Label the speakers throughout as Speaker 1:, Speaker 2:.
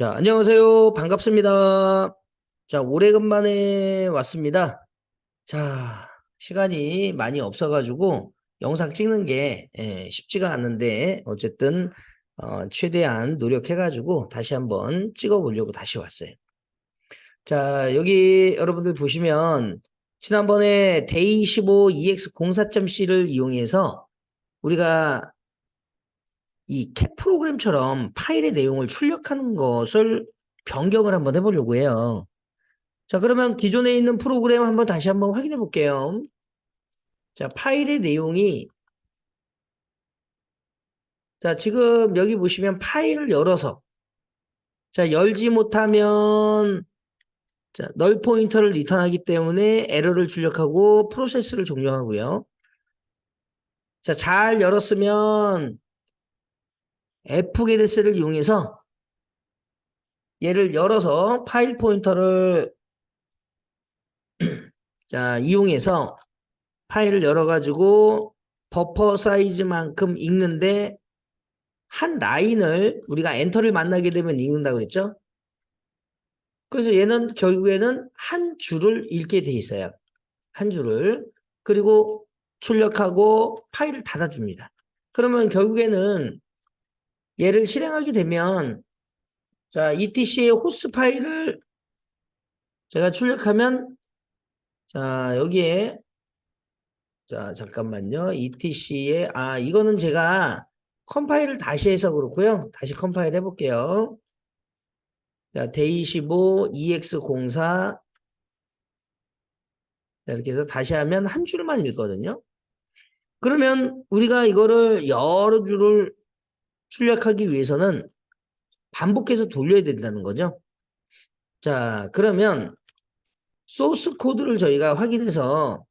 Speaker 1: 자, 안녕하세요. 반갑습니다. 자, 오래간만에 왔습니다. 자, 시간이 많이 없어가지고 영상 찍는 게 쉽지가 않은데 어쨌든 최대한 노력해가지고 다시 한번 찍어보려고 다시 왔어요. 자, 여기 여러분들 보시면 지난번에 데이15 EX04.C를 이용해서 우리가 이 cat 프로그램처럼 파일의 내용을 출력하는 것을 변경을 한번 해보려고 해요. 자, 그러면 기존에 있는 프로그램 한번 다시 한번 확인해 볼게요. 자, 파일의 내용이, 자, 지금 여기 보시면 파일을 열어서, 자, 열지 못하면, 자, 널 포인터를 리턴하기 때문에 에러를 출력하고 프로세스를 종료하고요. 자, 잘 열었으면 fgetS를 이용해서 얘를 열어서 파일 포인터를 자, 이용해서 파일을 열어가지고 버퍼 사이즈만큼 읽는데 한 라인을 우리가 엔터를 만나게 되면 읽는다 그랬죠? 그래서 얘는 결국에는 한 줄을 읽게 돼 있어요. 한 줄을. 그리고 출력하고 파일을 닫아줍니다. 그러면 결국에는 얘를 실행하게 되면 자, etc의 호스 파일을 제가 출력하면 자, 여기에 자, 잠깐만요. etc의 이거는 제가 컴파일을 다시 해서 그렇고요. 다시 컴파일 해볼게요. 자, 데이15 EX04 이렇게 해서 다시 하면 한 줄만 읽거든요. 그러면 우리가 이거를 여러 줄을 출력하기 위해서는 반복해서 돌려야 된다는 거죠. 자, 그러면 소스 코드를 저희가 확인해서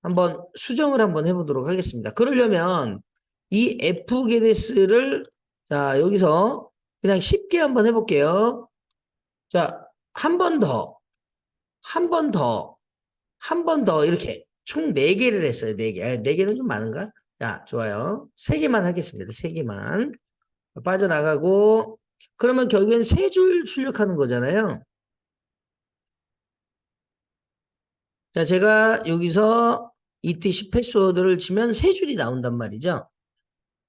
Speaker 1: 한번 수정을 한번 해보도록 하겠습니다. 그러려면 이 fgetS를 자, 여기서 그냥 쉽게 한번 해볼게요. 자, 한 번 더, 한 번 더, 한 번 더 이렇게 총 4개를 했어요. 4개. 4개는 좀 많은가? 자, 좋아요. 3개만 하겠습니다. 3개만. 빠져나가고 그러면 결국엔 3줄 출력하는 거잖아요. 자, 제가 여기서 etc 패스워드를 치면 3줄이 나온단 말이죠.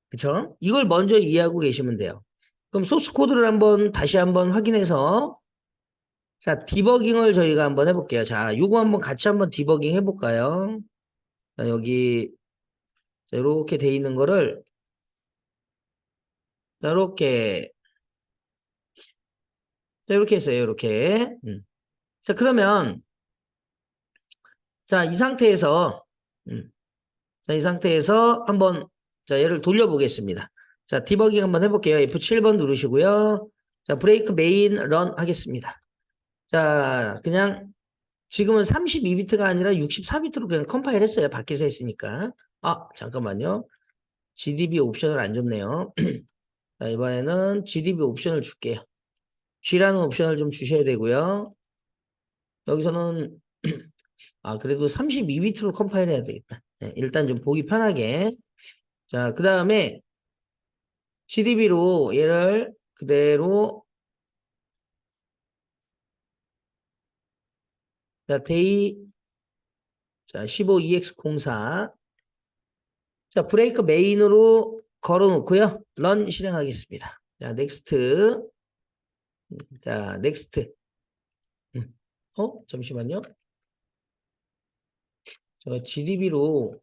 Speaker 1: 그쵸? 이걸 먼저 이해하고 계시면 돼요. 그럼 소스 코드를 한번 다시 한번 확인해서 자, 디버깅을 저희가 한번 해볼게요. 자, 요거 한번 같이 한번 디버깅 해볼까요? 자, 여기 이렇게 돼 있는 거를 자, 이렇게 했어요. 이렇게. 자, 그러면 자, 이 상태에서 자, 이 상태에서 한번 자, 얘를 돌려보겠습니다. 자, 디버깅 한번 해볼게요. F7번 누르시고요. 자, 브레이크 메인 런 하겠습니다. 자, 그냥 지금은 32비트가 아니라 64비트로 그냥 컴파일 했어요. 밖에서 했으니까. 잠깐만요. GDB 옵션을 안 줬네요. 자, 이번에는 GDB 옵션을 줄게요. G라는 옵션을 좀 주셔야 되고요. 여기서는 그래도 32비트로 컴파일 해야 되겠다. 네, 일단 좀 보기 편하게. 자, 그 다음에 GDB로 얘를 그대로 자, 데이 자, 15EX04 자, 브레이크 메인으로 걸어 놓고요. 런 실행하겠습니다. 자, 넥스트. 자, 넥스트. 잠시만요. 저 GDB로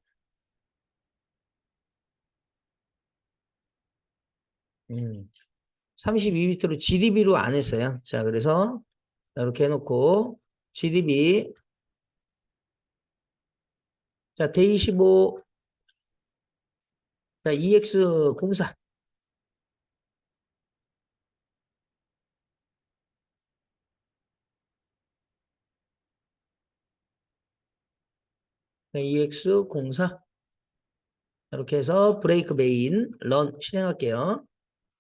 Speaker 1: 32비트로 GDB로 안 했어요. 자, 그래서 이렇게 해놓고 GDB 자, 데이15 자, EX04 EX04 이렇게 해서 브레이크 메인 런 실행할게요.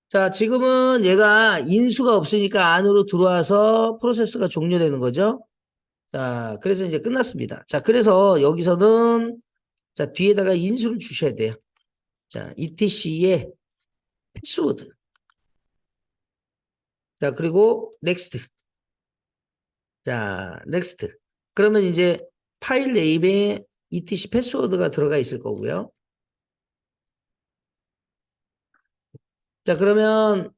Speaker 1: 자, 지금은 얘가 인수가 없으니까 안으로 들어와서 프로세스가 종료되는 거죠. 자, 그래서 이제 끝났습니다. 자, 그래서 여기서는 자, 뒤에다가 인수를 주셔야 돼요. 자, etc의 패스워드. 자, 그리고 next. 자, next. 그러면 이제 파일 네임에 etc 패스워드가 들어가 있을 거고요. 자, 그러면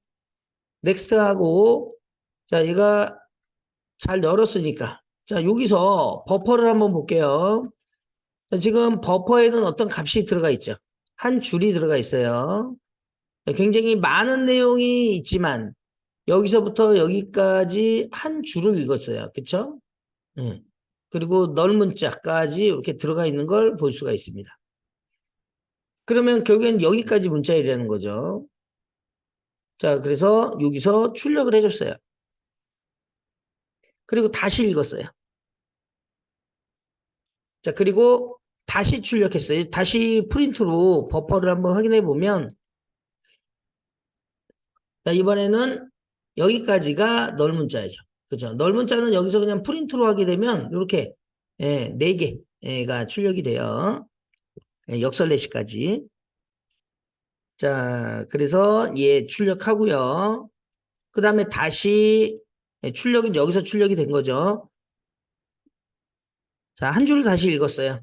Speaker 1: next 하고, 자, 얘가 잘 열었으니까. 자, 여기서 버퍼를 한번 볼게요. 자, 지금 버퍼에는 어떤 값이 들어가 있죠. 한 줄이 들어가 있어요. 굉장히 많은 내용이 있지만 여기서부터 여기까지 한 줄을 읽었어요. 그쵸? 예. 그리고 넓은 자까지 이렇게 들어가 있는 걸 볼 수가 있습니다. 그러면 결국엔 여기까지 문자이라는 거죠. 자, 그래서 여기서 출력을 해줬어요. 그리고 다시 읽었어요. 자, 그리고 다시 출력했어요. 다시 프린트로 버퍼를 한번 확인해 보면, 자, 이번에는 여기까지가 넓은 자죠. 그죠? 넓은 자는 여기서 그냥 프린트로 하게 되면, 이렇게, 예, 4개가 출력이 돼요. 예, 역설레시까지. 자, 그래서 얘 출력하고요. 그 다음에 다시 출력은 여기서 출력이 된 거죠. 자, 한 줄 다시 읽었어요.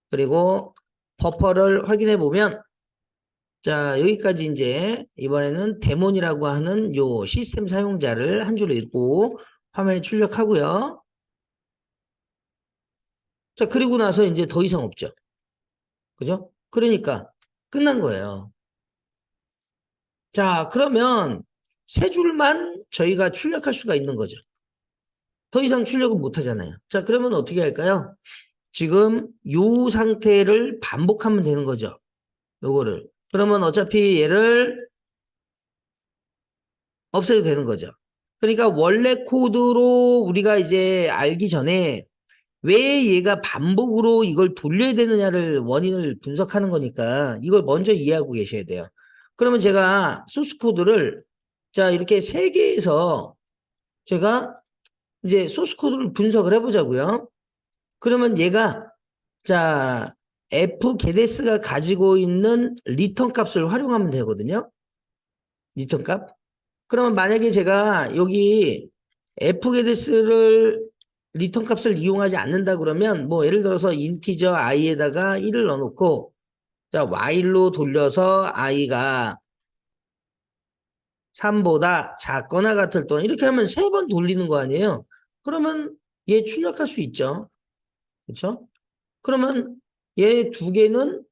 Speaker 1: 그리고 버퍼를 확인해 보면, 자, 여기까지 이제 이번에는 데몬이라고 하는 요 시스템 사용자를 한 줄 읽고 화면에 출력하고요. 자, 그리고 나서 이제 더 이상 없죠. 그죠? 그러니까 끝난 거예요. 자, 그러면 세 줄만 저희가 출력할 수가 있는 거죠. 더 이상 출력은 못 하잖아요. 자, 그러면 어떻게 할까요? 지금 요 상태를 반복하면 되는 거죠. 요거를. 그러면 어차피 얘를 없애도 되는 거죠. 그러니까 원래 코드로 우리가 이제 알기 전에 왜 얘가 반복으로 이걸 돌려야 되느냐를 원인을 분석하는 거니까 이걸 먼저 이해하고 계셔야 돼요. 그러면 제가 소스 코드를 자, 이렇게 세 개에서 제가 이제 소스 코드를 분석을 해보자고요. 그러면 얘가 자, fgetS가 가지고 있는 리턴 값을 활용하면 되거든요. 리턴 값. 그러면 만약에 제가 여기 fgetS를 리턴 값을 이용하지 않는다 그러면 뭐 예를 들어서 인티저 i에다가 1을 넣어놓고 자, while로 돌려서 i가 3보다 작거나 같을 동안 이렇게 하면 3번 돌리는 거 아니에요? 그러면 얘 출력할 수 있죠. 그렇죠? 그러면 얘 2개는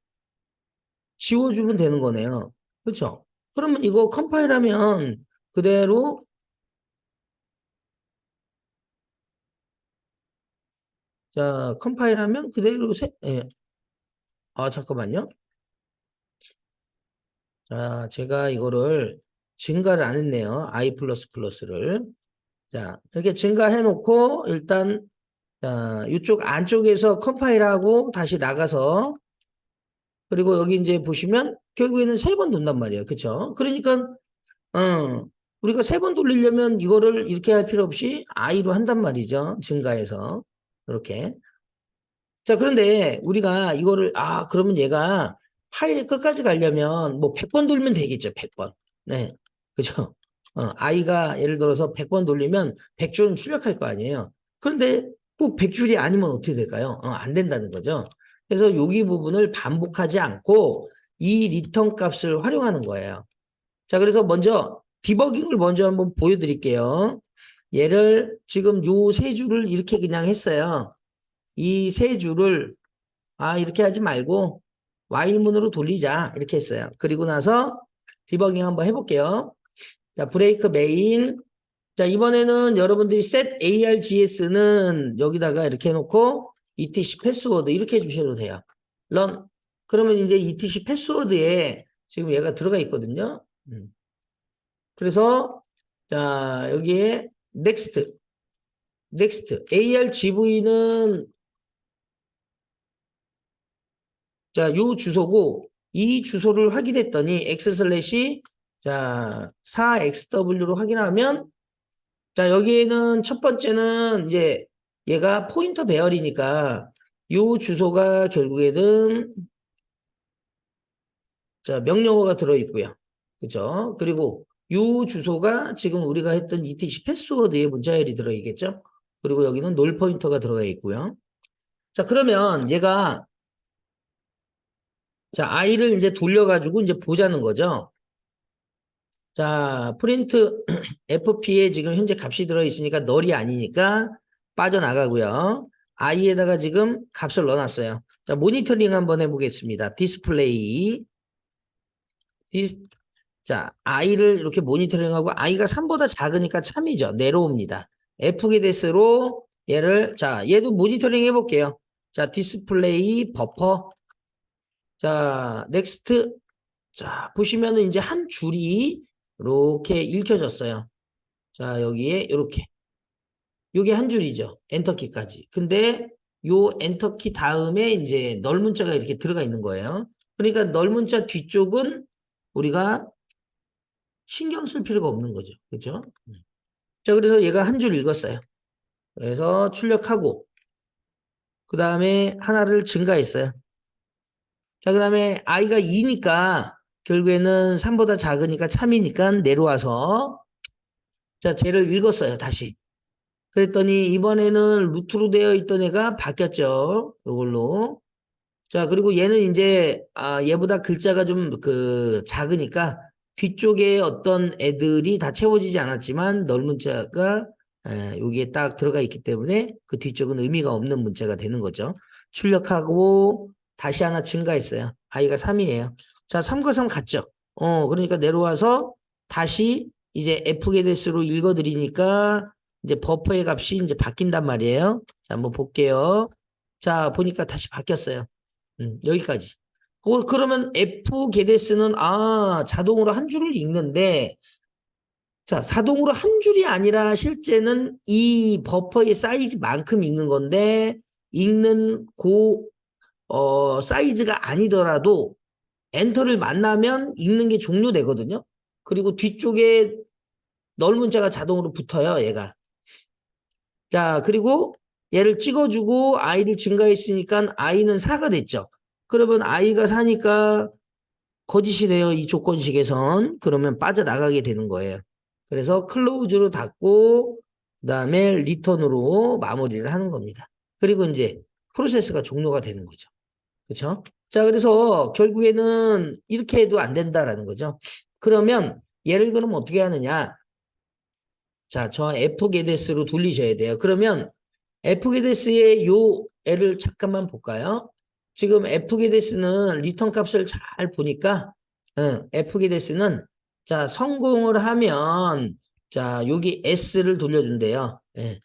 Speaker 1: 지워주면 되는 거네요. 그렇죠? 그러면 이거 컴파일하면 그대로 자 컴파일하면 그대로 예. 아 잠깐만요. 자 제가 이거를 증가를 안 했네요. i 플러스 플러스를 자 이렇게 증가해 놓고 일단 자 이쪽 안쪽에서 컴파일하고 다시 나가서 그리고 여기 이제 보시면 결국에는 3번 돈단 말이에요. 그렇죠? 그러니까 우리가 3번 돌리려면 이거를 이렇게 할 필요 없이 i로 한단 말이죠. 증가해서 이렇게. 자, 그런데 우리가 이거를 그러면 얘가 파일의 끝까지 가려면 뭐 100번 돌면 되겠죠. 100번. 네. 그죠? i가 예를 들어서 100번 돌리면 100줄은 출력할 거 아니에요. 그런데 꼭 100줄이 아니면 어떻게 될까요? 안 된다는 거죠. 그래서 여기 부분을 반복하지 않고 이 리턴 값을 활용하는 거예요. 자, 그래서 먼저 디버깅을 먼저 한번 보여드릴게요. 얘를 지금 요 세 줄을 이렇게 그냥 했어요. 이 세 줄을 이렇게 하지 말고 while문으로 돌리자 이렇게 했어요. 그리고 나서 디버깅 한번 해볼게요. 자, 브레이크 메인. 자, 이번에는 여러분들이 set args는 여기다가 이렇게 해놓고 etc 패스워드 이렇게 해주셔도 돼요. run. 그러면 이제 etc 패스워드에 지금 얘가 들어가 있거든요. 그래서 자 여기에 next argv는 자 요 주소고 이 주소를 확인했더니 x 슬래시 자 4xw로 확인하면 자 여기에는 첫 번째는 이제 얘가 포인터 배열이니까 요 주소가 결국에는 자 명령어가 들어있고요. 그죠? 그리고 요 주소가 지금 우리가 했던 etc 패스워드에 문자열이 들어있겠죠? 그리고 여기는 롤 포인터가 들어가 있고요. 자, 그러면 얘가 자, i를 이제 돌려가지고 이제 보자는 거죠. 자, 프린트 fp에 지금 현재 값이 들어있으니까 널이 아니니까 빠져나가고요. i에다가 지금 값을 넣어놨어요. 자, 모니터링 한번 해보겠습니다. 디스플레이. 자, i를 이렇게 모니터링하고 i가 3보다 작으니까 참이죠. 내려옵니다. fgdes로 얘를 자, 얘도 모니터링 해볼게요. 자, 디스플레이 버퍼. 자, 넥스트. 자, 보시면은 이제 한 줄이 이렇게 읽혀졌어요. 자, 여기에 이렇게. 요게 한 줄이죠. 엔터키까지. 근데 요 엔터키 다음에 이제 널 문자가 이렇게 들어가 있는 거예요. 그러니까 널 문자 뒤쪽은 우리가 신경 쓸 필요가 없는 거죠. 그렇죠? 자, 그래서 얘가 한 줄 읽었어요. 그래서 출력하고 그 다음에 하나를 증가했어요. 자, 그 다음에 i가 2니까 결국에는 3보다 작으니까 참이니까 내려와서 자, 쟤를 읽었어요. 다시. 그랬더니 이번에는 루트로 되어 있던 애가 바뀌었죠. 이걸로. 자, 그리고 얘는 이제 얘보다 글자가 좀 작으니까 뒤쪽에 어떤 애들이 다 채워지지 않았지만 널 문자가 여기에 딱 들어가 있기 때문에 그 뒤쪽은 의미가 없는 문자가 되는 거죠. 출력하고 다시 하나 증가했어요. i가 3이에요. 자, 3과 3 같죠? 그러니까 내려와서 다시 이제 fgetS로 읽어드리니까 이제 버퍼의 값이 이제 바뀐단 말이에요. 자, 한번 볼게요. 자, 보니까 다시 바뀌었어요. 여기까지. 그러면 fgetS는 자동으로 한 줄을 읽는데 자, 자동으로 한 줄이 아니라 실제는 이 버퍼의 사이즈만큼 읽는 건데 읽는 사이즈가 아니더라도 엔터를 만나면 읽는 게 종료되거든요. 그리고 뒤쪽에 널 문자가 자동으로 붙어요, 얘가. 자, 그리고 얘를 찍어주고 i를 증가했으니까 i는 4가 됐죠. 그러면 i가 4니까 거짓이래요, 이 조건식에선. 그러면 빠져나가게 되는 거예요. 그래서 클로즈로 닫고 그다음에 리턴으로 마무리를 하는 겁니다. 그리고 이제 프로세스가 종료가 되는 거죠. 그렇죠? 자, 그래서 결국에는 이렇게 해도 안 된다라는 거죠. 그러면 얘를 그럼 어떻게 하느냐? 자, 저 fgetS로 돌리셔야 돼요. 그러면 fgetS의 요 애를 잠깐만 볼까요? 지금 fgetS는 리턴 값을 잘 보니까 fgetS는 자, 성공을 하면 자, 여기 s를 돌려준대요. 예.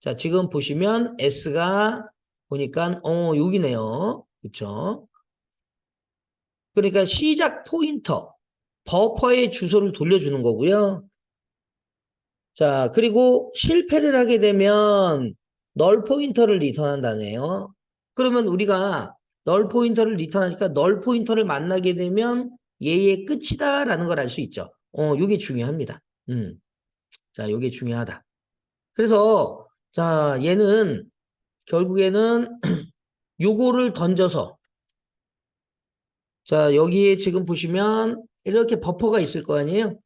Speaker 1: 자, 지금 보시면 s가 보니까 여기네요. 그렇죠? 그러니까 시작 포인터 버퍼의 주소를 돌려주는 거고요. 자, 그리고 실패를 하게 되면 널 포인터를 리턴한다네요. 그러면 우리가 널 포인터를 리턴하니까 널 포인터를 만나게 되면 얘의 끝이다라는 걸 알 수 있죠. 요게 중요합니다. 자, 요게 중요하다. 그래서 자, 얘는 결국에는 요거를 던져서 자, 여기에 지금 보시면 이렇게 버퍼가 있을 거 아니에요?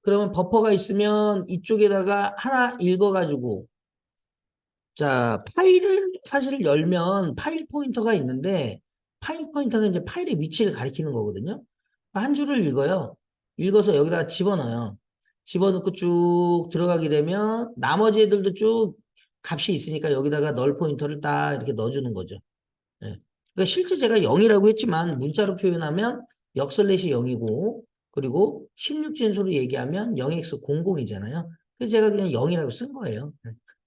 Speaker 1: 그러면 버퍼가 있으면 이쪽에다가 하나 읽어가지고 자, 파일을 사실 열면 파일 포인터가 있는데 파일 포인터는 이제 파일의 위치를 가리키는 거거든요. 한 줄을 읽어요. 읽어서 여기다가 집어넣어요. 집어넣고 쭉 들어가게 되면 나머지 애들도 쭉 값이 있으니까 여기다가 널 포인터를 딱 이렇게 넣어주는 거죠. 예. 그러니까 실제 제가 0이라고 했지만 문자로 표현하면 역설렛이 0이고 그리고 16진수로 얘기하면 0x00이잖아요. 그래서 제가 그냥 0이라고 쓴 거예요.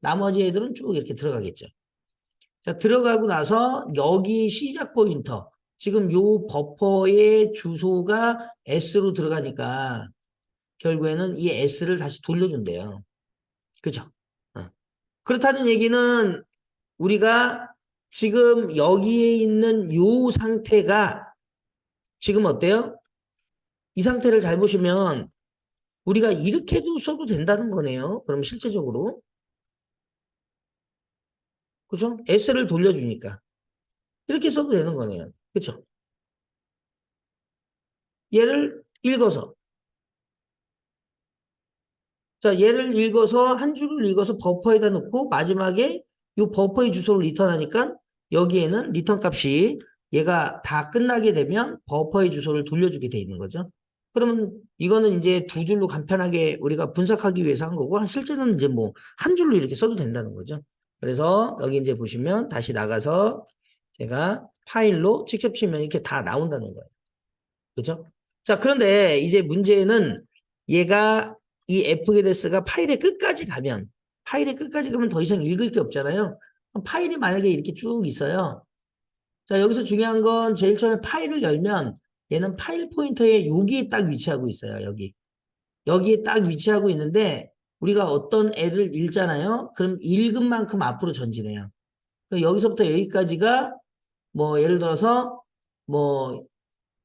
Speaker 1: 나머지 애들은 쭉 이렇게 들어가겠죠. 자, 들어가고 나서 여기 시작 포인터. 지금 요 버퍼의 주소가 S로 들어가니까 결국에는 이 S를 다시 돌려준대요. 그죠? 그렇다는 얘기는 우리가 지금 여기에 있는 요 상태가 지금 어때요? 이 상태를 잘 보시면 우리가 이렇게도 써도 된다는 거네요. 그럼 실제적으로. 그죠? S를 돌려주니까. 이렇게 써도 되는 거네요. 그쵸? 얘를 읽어서. 자, 얘를 읽어서, 한 줄을 읽어서 버퍼에다 넣고, 마지막에 이 버퍼의 주소를 리턴하니까, 여기에는 리턴 값이 얘가 다 끝나게 되면 버퍼의 주소를 돌려주게 돼 있는 거죠. 그러면 이거는 이제 두 줄로 간편하게 우리가 분석하기 위해서 한 거고, 실제는 이제 뭐 한 줄로 이렇게 써도 된다는 거죠. 그래서 여기 이제 보시면 다시 나가서 제가 파일로 직접 치면 이렇게 다 나온다는 거예요. 그죠? 자, 그런데 이제 문제는 얘가 이 fgeds가 파일의 끝까지 가면 더 이상 읽을 게 없잖아요. 그럼 파일이 만약에 이렇게 쭉 있어요. 자, 여기서 중요한 건 제일 처음에 파일을 열면 얘는 파일 포인터에 여기에 딱 위치하고 있어요. 여기. 여기에 딱 위치하고 있는데 우리가 어떤 애를 읽잖아요. 그럼 읽은 만큼 앞으로 전진해요. 여기서부터 여기까지가 뭐 예를 들어서 뭐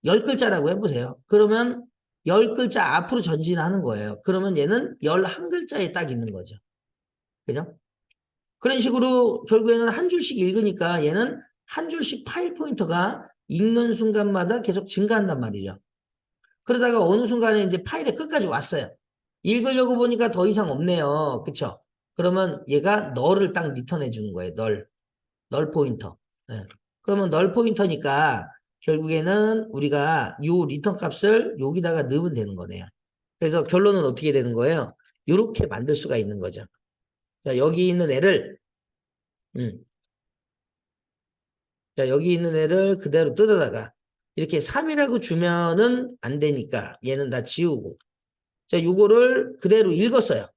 Speaker 1: 10글자라고 해보세요. 그러면 10글자 앞으로 전진하는 거예요. 그러면 얘는 11글자에 딱 있는 거죠. 그죠? 그런 식으로 결국에는 한 줄씩 읽으니까 얘는 한 줄씩 파일 포인터가 읽는 순간마다 계속 증가한단 말이죠. 그러다가 어느 순간에 이제 파일의 끝까지 왔어요. 읽으려고 보니까 더 이상 없네요. 그쵸? 그러면 얘가 널을 딱 리턴해 주는 거예요. 널 포인터. 네. 그러면 널 포인터니까 결국에는 우리가 요 리턴 값을 여기다가 넣으면 되는 거네요. 그래서 결론은 어떻게 되는 거예요? 이렇게 만들 수가 있는 거죠. 자, 여기 있는 애를 음, 자, 여기 있는 애를 그대로 뜯어다가 이렇게 3이라고 주면은 안 되니까 얘는 다 지우고 자, 요거를 그대로 읽었어요.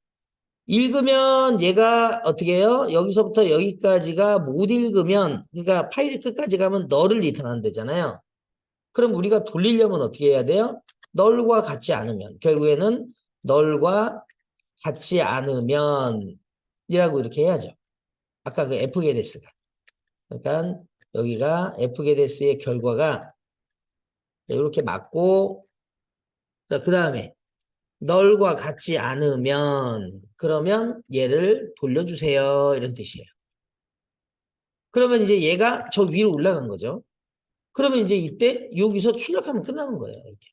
Speaker 1: 읽으면 얘가 어떻게 해요? 여기서부터 여기까지가 못 읽으면 그러니까 파일이 끝까지 가면 너를 리턴하는 되잖아요. 그럼 우리가 돌리려면 어떻게 해야 돼요? 널과 같지 않으면 결국에는 널과 같지 않으면 이라고 이렇게 해야죠. 아까 그 fgetS가 그러니까 여기가 fgetS의 결과가 이렇게 맞고 그 다음에 널과 같지 않으면 그러면 얘를 돌려주세요 이런 뜻이에요. 그러면 이제 얘가 저 위로 올라간 거죠. 그러면 이제 이때 여기서 출력하면 끝나는 거예요. 이렇게.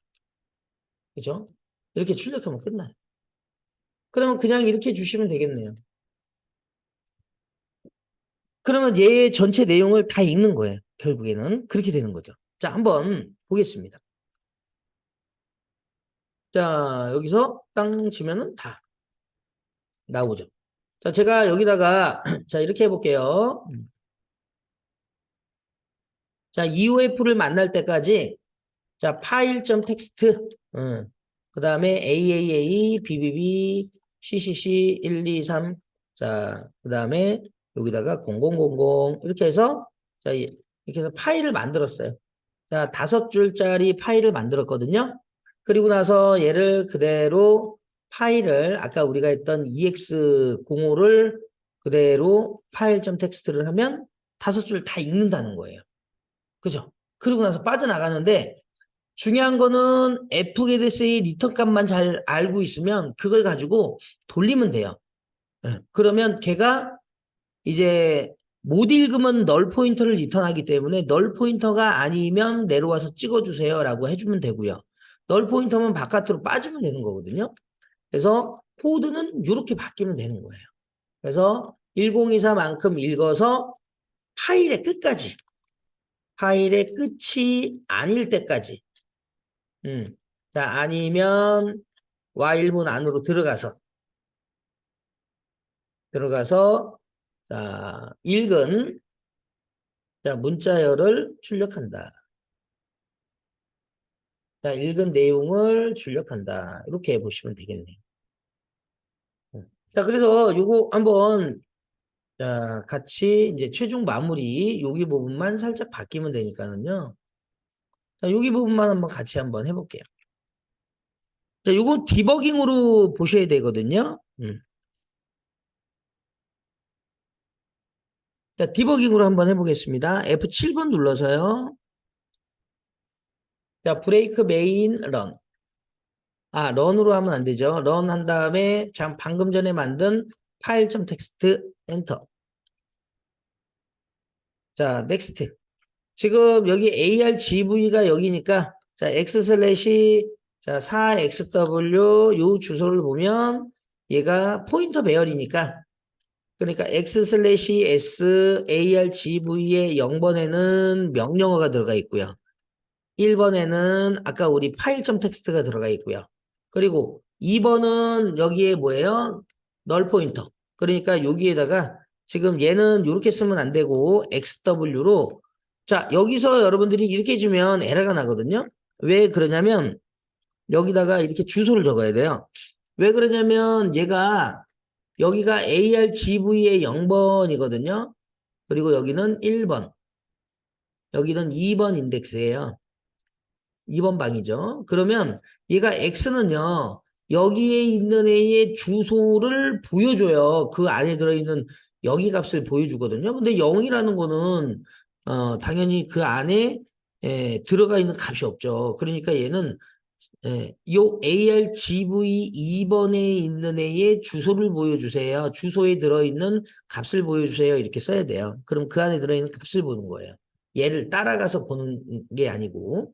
Speaker 1: 그죠? 이렇게 출력하면 끝나요. 그러면 그냥 이렇게 주시면 되겠네요. 그러면 얘 전체 내용을 다 읽는 거예요. 결국에는 그렇게 되는 거죠. 자, 한번 보겠습니다. 자, 여기서 땅 치면은 다 나오죠. 자, 제가 여기다가 자, 이렇게 해볼게요. 자, EOF를 만날 때까지 자, 파일.txt 그 다음에 AAA, BBB, CCC 1, 2, 3 자, 그 다음에 여기다가 0000 이렇게 해서 자, 이렇게 해서 파일을 만들었어요. 자, 5줄짜리 파일을 만들었거든요. 그리고 나서 얘를 그대로 파일을 아까 우리가 했던 EX05를 그대로 파일.txt를 하면 5줄 다 읽는다는 거예요. 그죠? 그리고 나서 빠져나가는데 중요한 거는 fgetS의 리턴 값만 잘 알고 있으면 그걸 가지고 돌리면 돼요. 그러면 걔가 이제 못 읽으면 널 포인터를 리턴하기 때문에 널 포인터가 아니면 내려와서 찍어주세요 라고 해주면 되고요. 널 포인터면 바깥으로 빠지면 되는 거거든요. 그래서 코드는 이렇게 바뀌면 되는 거예요. 그래서 1024만큼 읽어서 파일의 끝이 아닐 때까지 자 아니면 while문 안으로 들어가서 자 읽은 자 문자열을 출력한다. 자 읽은 내용을 출력한다. 이렇게 보시면 되겠네요. 자 그래서 요거 한번 자 같이 이제 최종 마무리 여기 부분만 살짝 바뀌면 되니까는요. 자 여기 부분만 같이 한번 해볼게요. 자 요거 디버깅으로 보셔야 되거든요. 자, 디버깅으로 한번 해보겠습니다. F7번 눌러서요. 자, 브레이크 메인 런. 아, 런으로 하면 안 되죠. 런 한 다음에 방금 전에 만든 파일.txt 엔터. 자, 넥스트. 지금 여기 ARGV가 여기니까 자, X 슬래시 자, 4xw 요 주소를 보면 얘가 포인터 배열이니까 그러니까 x 슬래시 s argv의 0번에는 명령어가 들어가 있고요. 1번에는 아까 우리 파일.텍스트가 텍스트가 들어가 있고요. 그리고 2번은 여기에 뭐예요? 널 포인터. 그러니까 여기에다가 지금 얘는 이렇게 쓰면 안 되고 xw로 자, 여기서 여러분들이 이렇게 주면 에러가 나거든요. 왜 그러냐면 여기다가 이렇게 주소를 적어야 돼요. 왜 그러냐면 얘가 여기가 argv의 0번이거든요. 그리고 여기는 1번. 여기는 2번 인덱스예요. 2번 방이죠. 그러면 얘가 x는요. 여기에 있는 애의 주소를 보여줘요. 그 안에 들어있는 여기 값을 보여주거든요. 근데 0이라는 거는 당연히 그 안에 들어가 있는 값이 없죠. 그러니까 얘는 요 ARGV 2번에 있는 애의 주소를 보여주세요. 주소에 들어있는 값을 보여주세요. 이렇게 써야 돼요. 그럼 그 안에 들어있는 값을 보는 거예요. 얘를 따라가서 보는 게 아니고.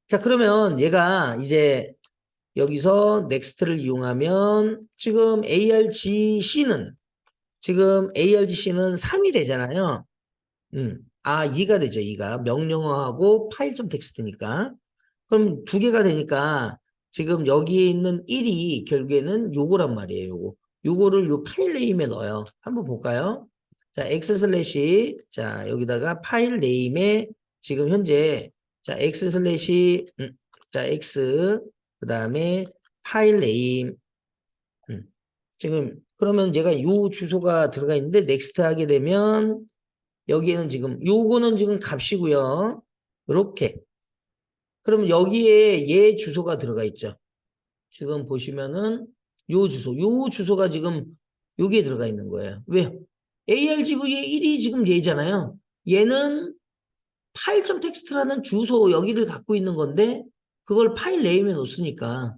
Speaker 1: 자, 그러면 얘가 이제 여기서 넥스트를 이용하면 지금 ARGC는 3이 되잖아요. 2가 되죠. 2가 명령어하고 파일.텍스트니까. 그럼 두 개가 되니까 지금 여기에 있는 1이 결국에는 요거란 말이에요. 요거를 요 파일 네임에 넣어요. 한번 볼까요? 자, x 슬래시 자, 여기다가 파일 네임에 지금 현재 자, x 슬래시 자, x 그다음에 파일 네임 지금 그러면 얘가 요 주소가 들어가 있는데 넥스트 하게 되면 여기에는 지금 요거는 지금 값이고요. 이렇게 그러면 여기에 얘 주소가 들어가 있죠. 지금 보시면은 요 주소가 지금 여기에 들어가 있는 거예요. 왜요? ARGV의 1이 지금 얘잖아요. 얘는 파일.텍스트라는 주소 여기를 갖고 있는 건데 그걸 파일 네임에 놓으니까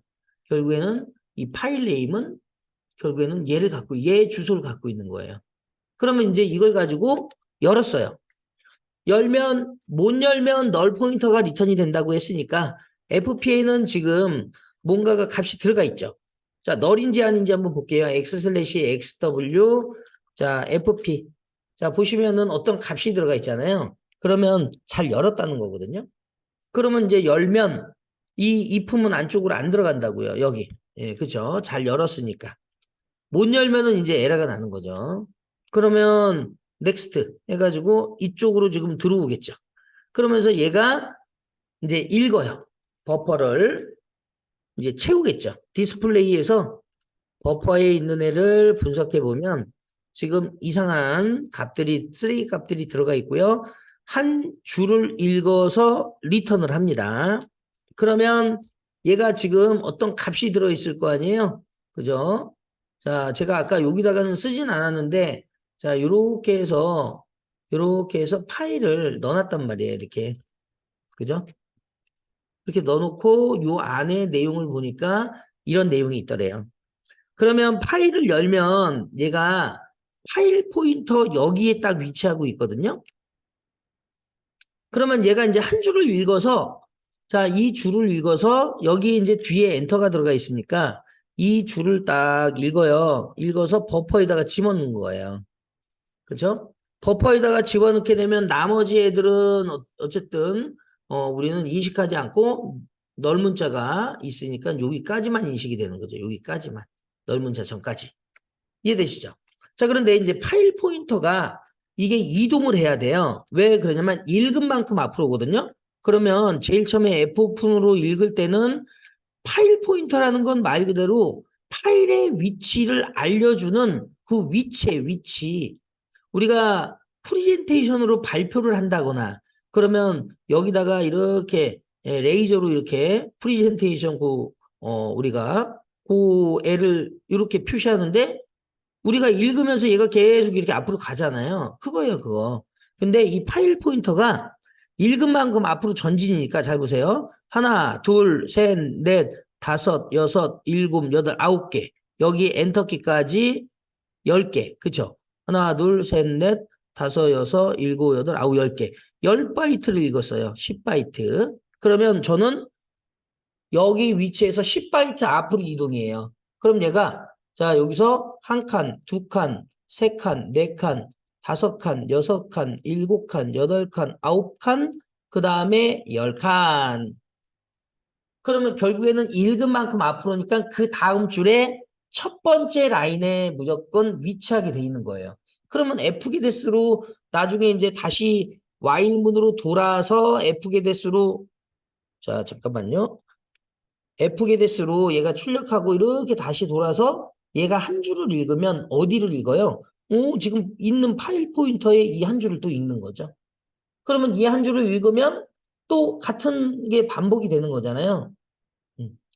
Speaker 1: 결국에는 이 파일 네임은 결국에는 얘 주소를 갖고 있는 거예요. 그러면 이제 이걸 가지고 열었어요. 못 열면 널 포인터가 리턴이 된다고 했으니까 FPA는 지금 뭔가가 값이 들어가 있죠. 자, 널인지 아닌지 한번 볼게요. x 슬래시 xw 자, FP 자, 보시면은 어떤 값이 들어가 있잖아요. 그러면 잘 열었다는 거거든요. 그러면 이제 열면 이 if은 안쪽으로 안 들어간다고요. 여기. 예, 그죠? 잘 열었으니까. 못 열면은 이제 에러가 나는 거죠. 그러면 넥스트 해가지고 이쪽으로 지금 들어오겠죠. 그러면서 얘가 이제 읽어요. 버퍼를 이제 채우겠죠. 디스플레이에서 버퍼에 있는 애를 분석해 보면 지금 이상한 값들이 쓰레기 값들이 들어가 있고요. 한 줄을 읽어서 리턴을 합니다. 그러면 얘가 지금 어떤 값이 들어 있을 거 아니에요? 그죠? 자, 제가 아까 여기다가는 쓰진 않았는데 자, 요렇게 해서 파일을 넣어놨단 말이에요. 이렇게. 그죠? 이렇게 넣어놓고 요 안에 내용을 보니까 이런 내용이 있더래요. 그러면 파일을 열면 얘가 파일 포인터 여기에 딱 위치하고 있거든요. 그러면 얘가 이제 한 줄을 읽어서 자, 이 줄을 읽어서 여기 이제 뒤에 엔터가 들어가 있으니까 이 줄을 딱 읽어요. 읽어서 버퍼에다가 집어넣는 거예요. 그렇죠? 버퍼에다가 집어넣게 되면 나머지 애들은 어쨌든 우리는 인식하지 않고 널 문자가 있으니까 여기까지만 인식이 되는 거죠. 여기까지만. 널 문자 전까지. 이해되시죠? 자, 그런데 이제 파일 포인터가 이게 이동을 해야 돼요. 왜 그러냐면 읽은 만큼 앞으로 오거든요. 그러면 제일 처음에 F-오픈으로 읽을 때는 파일 포인터라는 건 말 그대로 파일의 위치를 알려주는 그 위치의 위치. 우리가 프리젠테이션으로 발표를 한다거나 그러면 여기다가 이렇게 레이저로 이렇게 프리젠테이션 우리가 그 애를 이렇게 표시하는데 우리가 읽으면서 얘가 계속 이렇게 앞으로 가잖아요. 그거예요, 그거. 근데 이 파일 포인터가 읽은 만큼 앞으로 전진이니까 잘 보세요. 하나, 둘, 셋, 넷, 다섯, 여섯, 일곱, 여덟, 아홉 개. 여기 엔터키까지 10개. 그쵸? 하나, 둘, 셋, 넷, 다섯, 여섯, 일곱, 여덟, 아홉, 10개. 10바이트를 읽었어요. 10바이트. 그러면 저는 여기 위치에서 10바이트 앞으로 이동이에요. 그럼 얘가 자 여기서 한 칸, 두 칸, 세 칸, 네 칸, 다섯 칸, 여섯 칸, 일곱 칸, 여덟 칸, 아홉 칸, 그 다음에 열 칸. 그러면 결국에는 읽은 만큼 앞으로니까 그 다음 줄에 첫 번째 라인에 무조건 위치하게 돼 있는 거예요. 그러면 F게데스로 나중에 이제 다시 Y문으로 돌아서 F게데스로 자 잠깐만요. F게데스로 얘가 출력하고 이렇게 다시 돌아서 얘가 한 줄을 읽으면 어디를 읽어요? 지금 있는 파일 포인터에 이 한 줄을 또 읽는 거죠. 그러면 이 한 줄을 읽으면 또 같은 게 반복이 되는 거잖아요.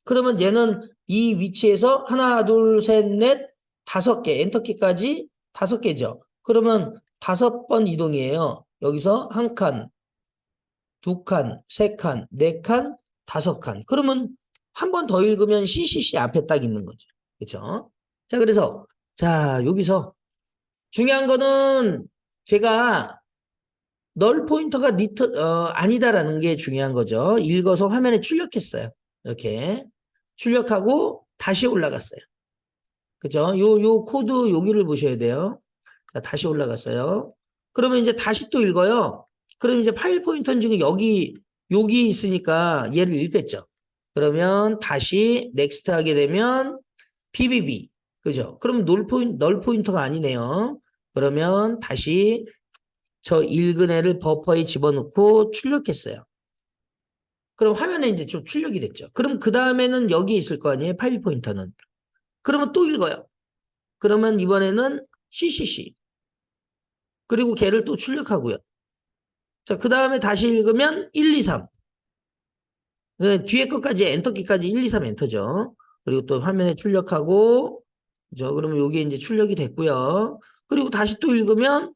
Speaker 1: 그러면 얘는 이 위치에서 하나, 둘, 셋, 넷, 다섯 개, 엔터키까지 다섯 개죠. 그러면 다섯 번 이동이에요. 여기서 한 칸, 두 칸, 세 칸, 네 칸, 다섯 칸. 그러면 한 번 더 읽으면 CCC 앞에 딱 있는 거죠. 그렇죠? 자, 그래서 자, 여기서 중요한 거는 제가 널 포인터가 아니다라는 게 중요한 거죠. 읽어서 화면에 출력했어요. 이렇게 출력하고 다시 올라갔어요. 그죠? 요 코드 여기를 보셔야 돼요. 자, 다시 올라갔어요. 그러면 이제 다시 또 읽어요. 그럼 이제 파일 포인터는 지금 여기 있으니까 얘를 읽겠죠. 그러면 다시 넥스트 하게 되면 PBB. 그죠? 그럼 널 포인터가 아니네요. 그러면 다시 저 읽은 애를 버퍼에 집어넣고 출력했어요. 그럼 화면에 이제 좀 출력이 됐죠. 그럼 그 다음에는 여기 있을 거 아니에요? 파일 포인터는. 그러면 또 읽어요. 그러면 이번에는 CCC. 그리고 걔를 또 출력하고요. 자, 그 다음에 다시 읽으면 1, 2, 3. 네, 뒤에 것까지 엔터키까지 1, 2, 3 엔터죠. 그리고 또 화면에 출력하고, 그죠? 그러면 여기에 이제 출력이 됐고요. 그리고 다시 또 읽으면,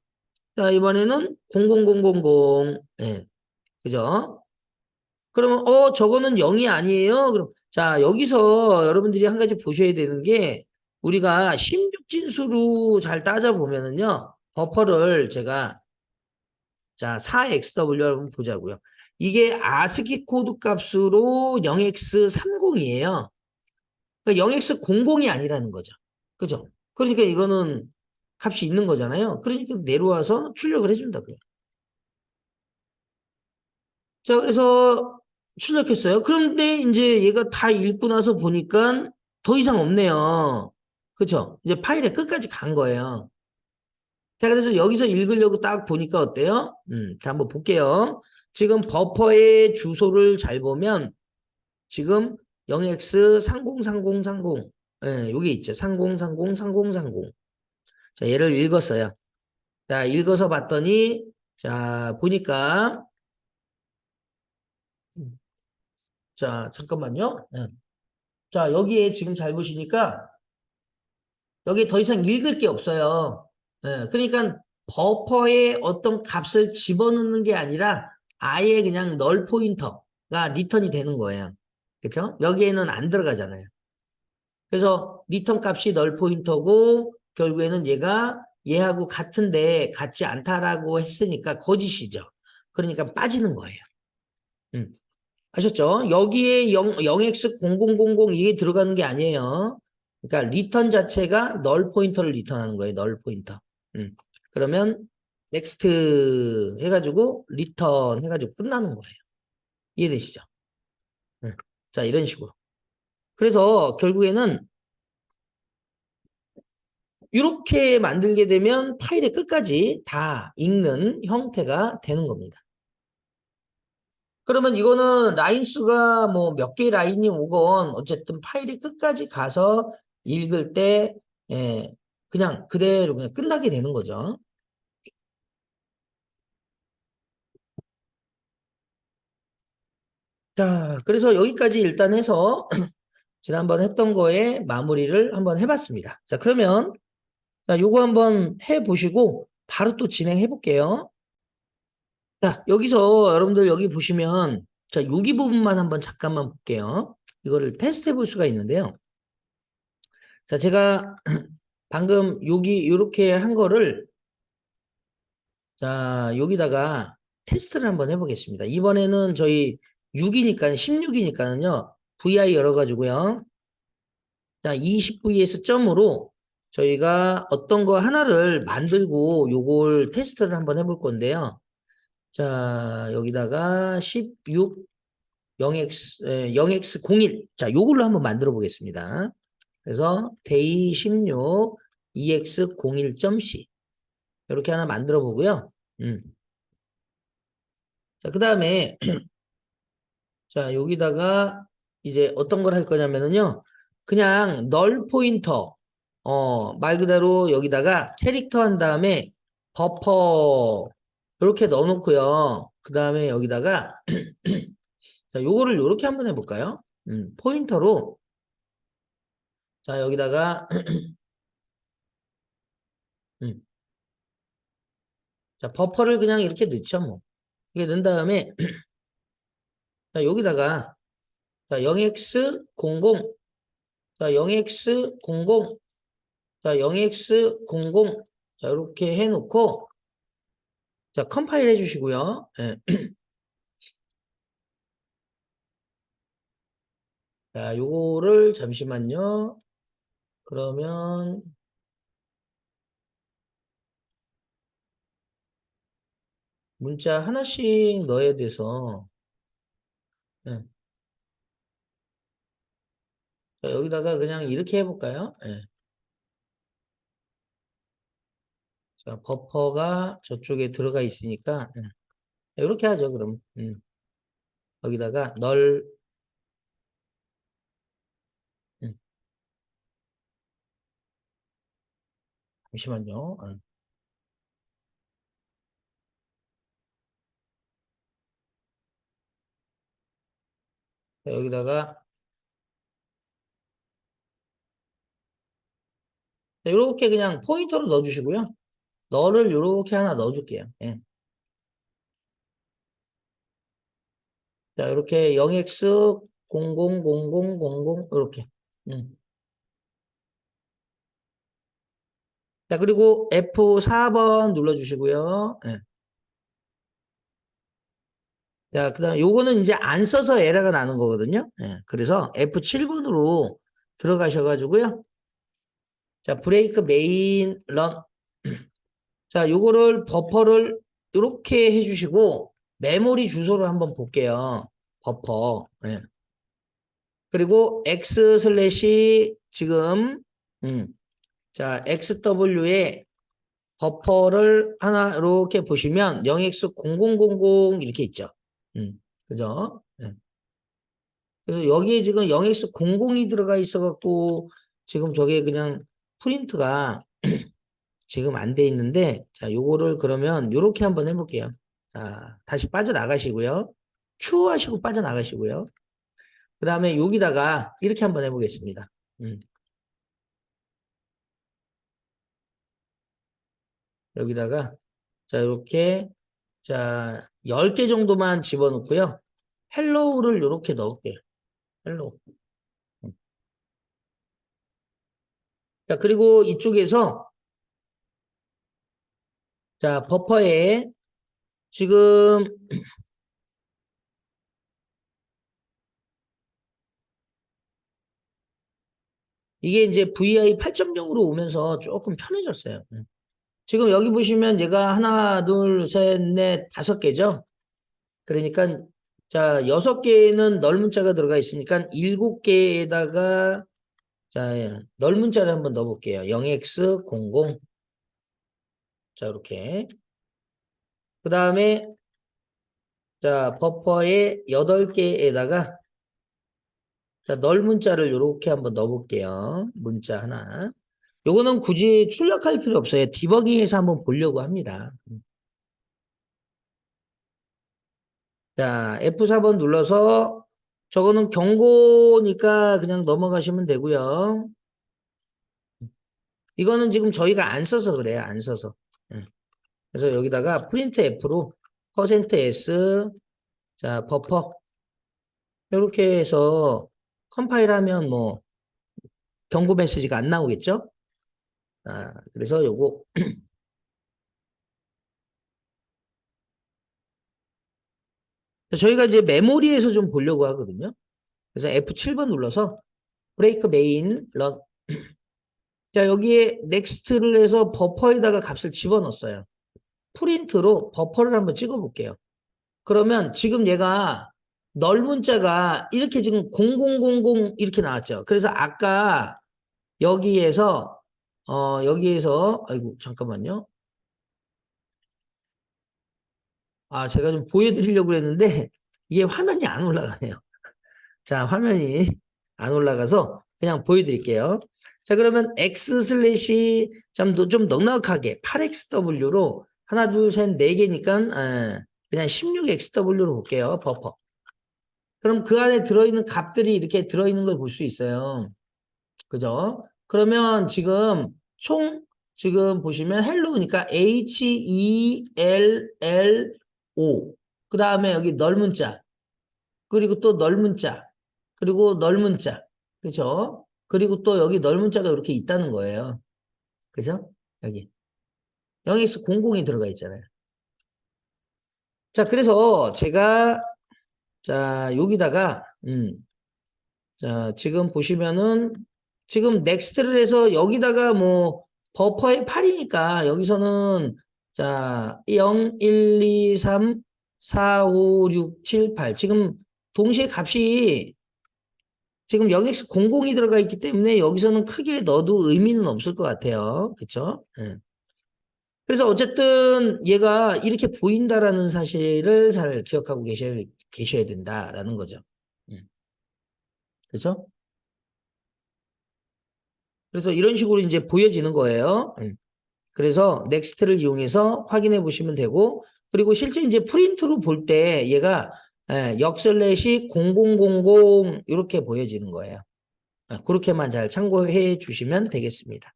Speaker 1: 자, 이번에는 00000. 예, 그죠? 그러면, 저거는 0이 아니에요? 그럼, 자, 여기서 여러분들이 한 가지 보셔야 되는 게, 우리가 16진수로 잘 따져보면은요, 버퍼를 제가 자, 4XW 여러분 보자고요. 이게 아스키 코드 값으로 0x30이에요. 그러니까 0x00이 아니라는 거죠. 그죠? 그러니까 이거는 값이 있는 거잖아요. 그러니까 내려와서 출력을 해준다고요. 자, 그래서 출력했어요. 그런데 이제 얘가 다 읽고 나서 보니까 더 이상 없네요. 그죠? 이제 파일의 끝까지 간 거예요. 자, 그래서 여기서 읽으려고 딱 보니까 어때요? 자, 한번 볼게요. 지금 버퍼의 주소를 잘 보면 지금 0x303030 예, 여기 있죠. 30303030. 자, 얘를 읽었어요. 자, 읽어서 봤더니 자, 보니까 자, 잠깐만요. 예. 자, 여기에 지금 잘 보시니까 여기 더 이상 읽을 게 없어요. 예, 그러니까 버퍼에 어떤 값을 집어넣는 게 아니라 아예 그냥 널 포인터가 리턴이 되는 거예요. 그렇죠? 여기에는 안 들어가잖아요. 그래서 리턴 값이 널 포인터고 결국에는 얘가 얘하고 같은데 같지 않다라고 했으니까 거짓이죠. 그러니까 빠지는 거예요. 아셨죠? 여기에 0x0000 이게 들어가는 게 아니에요. 그러니까 리턴 자체가 널 포인터를 리턴하는 거예요. 널 포인터. 그러면 넥스트 해가지고 리턴 해가지고 끝나는 거예요. 이해되시죠? 자, 이런 식으로. 그래서 결국에는 이렇게 만들게 되면 파일의 끝까지 다 읽는 형태가 되는 겁니다. 그러면 이거는 라인 수가 뭐 몇 개의 라인이 오건 어쨌든 파일이 끝까지 가서 읽을 때 예, 그냥 그대로 그냥 끝나게 되는 거죠. 자, 그래서 여기까지 일단 해서 지난번 했던 거에 마무리를 한번 해봤습니다. 자, 그러면 자, 요거 한번 해보시고 바로 또 진행해 볼게요. 자, 여기서 여러분들 여기 보시면 자, 여기 부분만 한번 잠깐만 볼게요. 이거를 테스트 해볼 수가 있는데요. 자, 제가 방금 여기 이렇게 한 거를 자, 여기다가 테스트를 한번 해보겠습니다. 이번에는 저희 6이니까 16이니까는요. vi 열어가지고요. 자, 20vs 점으로 저희가 어떤 거 하나를 만들고 요걸 테스트를 한번 해볼 건데요. 자, 여기다가 16 0x01. 자, 요걸로 한번 만들어 보겠습니다. 그래서 day 16 ex01.c 이렇게 하나 만들어 보고요. 자, 그 다음에 자, 여기다가 이제 어떤 걸 할 거냐면은요. 그냥 널 포인터 말 그대로 여기다가 캐릭터 한 다음에 버퍼 이렇게 넣어 놓고요. 그 다음에 여기다가 자, 요거를 요렇게 한번 해볼까요? 포인터로 자, 여기다가 음, 자, 버퍼를 그냥 이렇게 넣죠, 뭐. 이게 넣은 다음에 자, 여기다가 자, 0x00 자, 0x00 자, 0x00 자, 이렇게 해 놓고 자, 컴파일 해 주시고요. 예. 자, 요거를 잠시만요. 그러면 문자 하나씩 넣어야 돼서 예. 자, 여기다가 그냥 이렇게 해볼까요? 예. 자, 버퍼가 저쪽에 들어가 있으니까 예. 이렇게 하죠, 그럼. 여기다가 널 음, 잠시만요. 자, 여기다가 이렇게 그냥 포인터로 넣어주시고요. 너를 이렇게 하나 넣어줄게요. 예. 자, 이렇게 0x 000000 이렇게. 음. 자, 그리고 F4번 눌러주시고요. 예. 자, 그다음 요거는 이제 안 써서 에러가 나는 거거든요. 예. 그래서 F7번으로 들어가셔가지고요. 자, 브레이크 메인 런. 자, 요거를 버퍼를 이렇게 해주시고 메모리 주소를 한번 볼게요. 버퍼. 예. 그리고 X 슬래시 지금 자, XW에 버퍼를 하나 이렇게 보시면 0x0000 이렇게 있죠. 그죠? 예. 그래서 여기에 지금 0x00이 들어가 있어 갖고 지금 저게 그냥 프린트가 지금 안 돼 있는데 자, 요거를 그러면 요렇게 한번 해볼게요. 자, 다시 빠져나가시고요. Q 하시고 빠져나가시고요. 그 다음에 여기다가 이렇게 한번 해보겠습니다. 여기다가 자, 이렇게 자, 10개 정도만 집어넣고요. 헬로우를 이렇게 넣을게요. 헬로우. 자, 그리고 이쪽에서 자, 버퍼에 지금 이게 이제 VI 8.0으로 오면서 조금 편해졌어요. 지금 여기 보시면 얘가 하나, 둘, 셋, 넷, 5개죠? 그러니까 자, 6개는 넓은 자가 들어가 있으니까 7개에다가 자, 넓은 자를 한번 넣어볼게요. 0x00 자, 이렇게. 그 다음에 자, 버퍼에 8개에다가 자, 넓은 자를 이렇게 한번 넣어볼게요. 문자 하나. 요거는 굳이 출력할 필요 없어요. 디버깅해서 한번 보려고 합니다. 자, F4번 눌러서 저거는 경고니까 그냥 넘어가시면 되고요. 이거는 지금 저희가 안 써서 그래요. 안 써서. 그래서 여기다가 프린트 F로 퍼센트 %S 자, 버퍼 이렇게 해서 컴파일하면 뭐 경고 메시지가 안 나오겠죠? 아, 그래서 요거 저희가 이제 메모리에서 좀 보려고 하거든요. 그래서 F7번 눌러서 브레이크 메인 런. 자, 여기에 넥스트를 해서 버퍼에다가 값을 집어넣었어요. 프린트로 버퍼를 한번 찍어 볼게요. 그러면 지금 얘가 넓은 자가 이렇게 지금 0000 이렇게 나왔죠. 그래서 아까 여기에서 아이고 잠깐만요. 아, 제가 좀 보여드리려고 했는데 이게 화면이 안 올라가네요. 자, 화면이 안 올라가서 그냥 보여드릴게요. 자, 그러면 X 슬래시 좀 넉넉하게 8XW로 하나, 둘, 셋, 네 개니까 그냥 16XW로 볼게요. 버퍼. 그럼 그 안에 들어있는 값들이 이렇게 들어있는 걸 볼 수 있어요. 그죠? 그러면 지금 보시면 헬로우니까 HELLO. 그 다음에 여기 넓은 자. 그리고 또 넓은 자. 그리고 넓은 자. 그죠? 그리고 또 여기 넓은 자가 이렇게 있다는 거예요. 그죠? 여기. 0x00이 들어가 있잖아요. 자, 그래서 제가, 자, 여기다가, 자, 지금 보시면은, 지금 넥스트를 해서 여기다가 뭐, 버퍼의 8이니까 여기서는, 자, 0, 1, 2, 3, 4, 5, 6, 7, 8. 지금 동시에 값이 지금 0x00이 들어가 있기 때문에 여기서는 크게 넣어도 의미는 없을 것 같아요. 그쵸? 예. 그래서 어쨌든 얘가 이렇게 보인다라는 사실을 잘 기억하고 계셔야 된다라는 거죠. 그죠? 그래서 이런 식으로 이제 보여지는 거예요. 그래서 넥스트를 이용해서 확인해 보시면 되고, 그리고 실제 이제 프린트로 볼 때 얘가 역슬래시 0000 이렇게 보여지는 거예요. 그렇게만 잘 참고해 주시면 되겠습니다.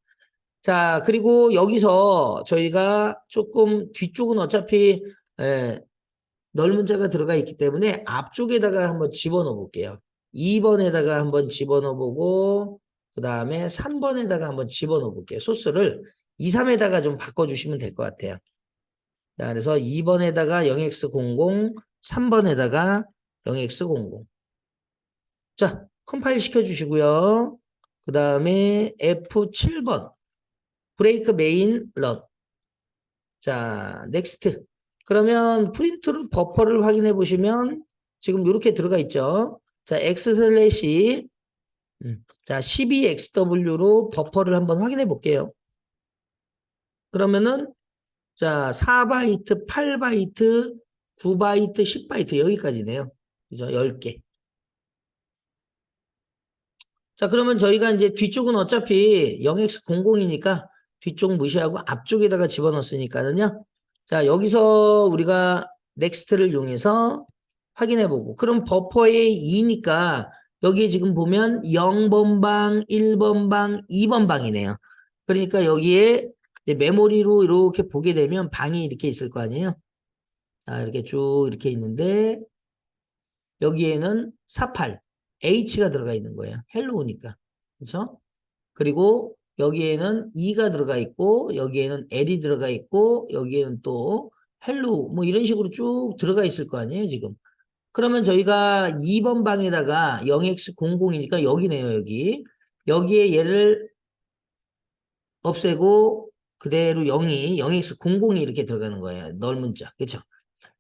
Speaker 1: 자, 그리고 여기서 저희가 조금 뒤쪽은 어차피 넓은 자가 들어가 있기 때문에 앞쪽에다가 한번 집어넣어 볼게요. 2번에다가 한번 집어넣어 보고 그 다음에 3번에다가 한번 집어넣어 볼게요. 소스를 2, 3에다가 좀 바꿔주시면 될 것 같아요. 자, 그래서 2번에다가 0x00, 3번에다가 0x00. 자, 컴파일 시켜주시고요. 그 다음에 F7번 브레이크 메인 런. 자, 넥스트. 그러면 프린트로 버퍼를 확인해 보시면 지금 이렇게 들어가 있죠. 자, x 슬래시 자, 12xw로 버퍼를 한번 확인해 볼게요. 그러면은 자, 4바이트, 8바이트, 9바이트, 10바이트 여기까지네요. 그죠? 10개. 자, 그러면 저희가 이제 뒤쪽은 어차피 0x00이니까 뒤쪽 무시하고 앞쪽에다가 집어넣었으니까는요. 자, 여기서 우리가 넥스트를 이용해서 확인해 보고. 그럼 버퍼의 2니까 여기에 지금 보면 0번 방, 1번 방, 2번 방이네요. 그러니까 여기에 이제 메모리로 이렇게 보게 되면 방이 이렇게 있을 거 아니에요. 자, 이렇게 쭉 이렇게 있는데 여기에는 48, H가 들어가 있는 거예요. 헬로우니까. 그렇죠? 그리고 여기에는 E가 들어가 있고 여기에는 L이 들어가 있고 여기에는 또 헬로우 뭐 이런 식으로 쭉 들어가 있을 거 아니에요, 지금. 그러면 저희가 2번 방에다가 0x00이니까 여기네요, 여기. 여기에 얘를 없애고 그대로 0x00이 이렇게 들어가는 거예요. 넓은 자. 그렇죠?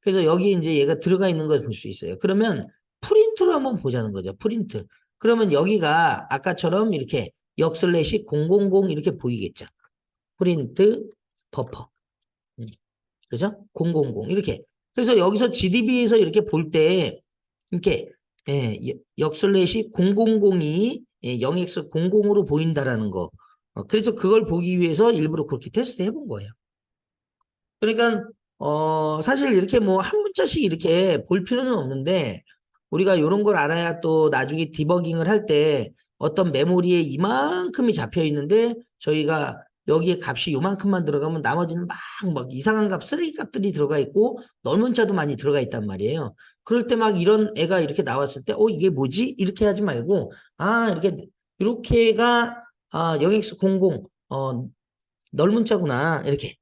Speaker 1: 그래서 여기 이제 얘가 들어가 있는 걸 볼 수 있어요. 그러면 프린트로 한번 보자는 거죠. 프린트. 그러면 여기가 아까처럼 이렇게 역슬래시 000 이렇게 보이겠죠. 프린트 버퍼. 그죠? 000 이렇게. 그래서 여기서 GDB에서 이렇게 볼 때 이렇게 역슬래시 000이 0x00으로 보인다라는 거. 그래서 그걸 보기 위해서 일부러 그렇게 테스트 해본 거예요. 그러니까 사실 이렇게 뭐 한 문자씩 이렇게 볼 필요는 없는데 우리가 이런 걸 알아야 또 나중에 디버깅을 할 때 어떤 메모리에 이만큼이 잡혀 있는데 저희가 여기에 값이 요만큼만 들어가면 나머지는 막 이상한 값, 쓰레기 값들이 들어가 있고 넓은 문자도 많이 들어가 있단 말이에요. 그럴 때 막 이런 애가 이렇게 나왔을 때 이게 뭐지? 이렇게 하지 말고 이렇게가 0x00 넓은 문자구나 이렇게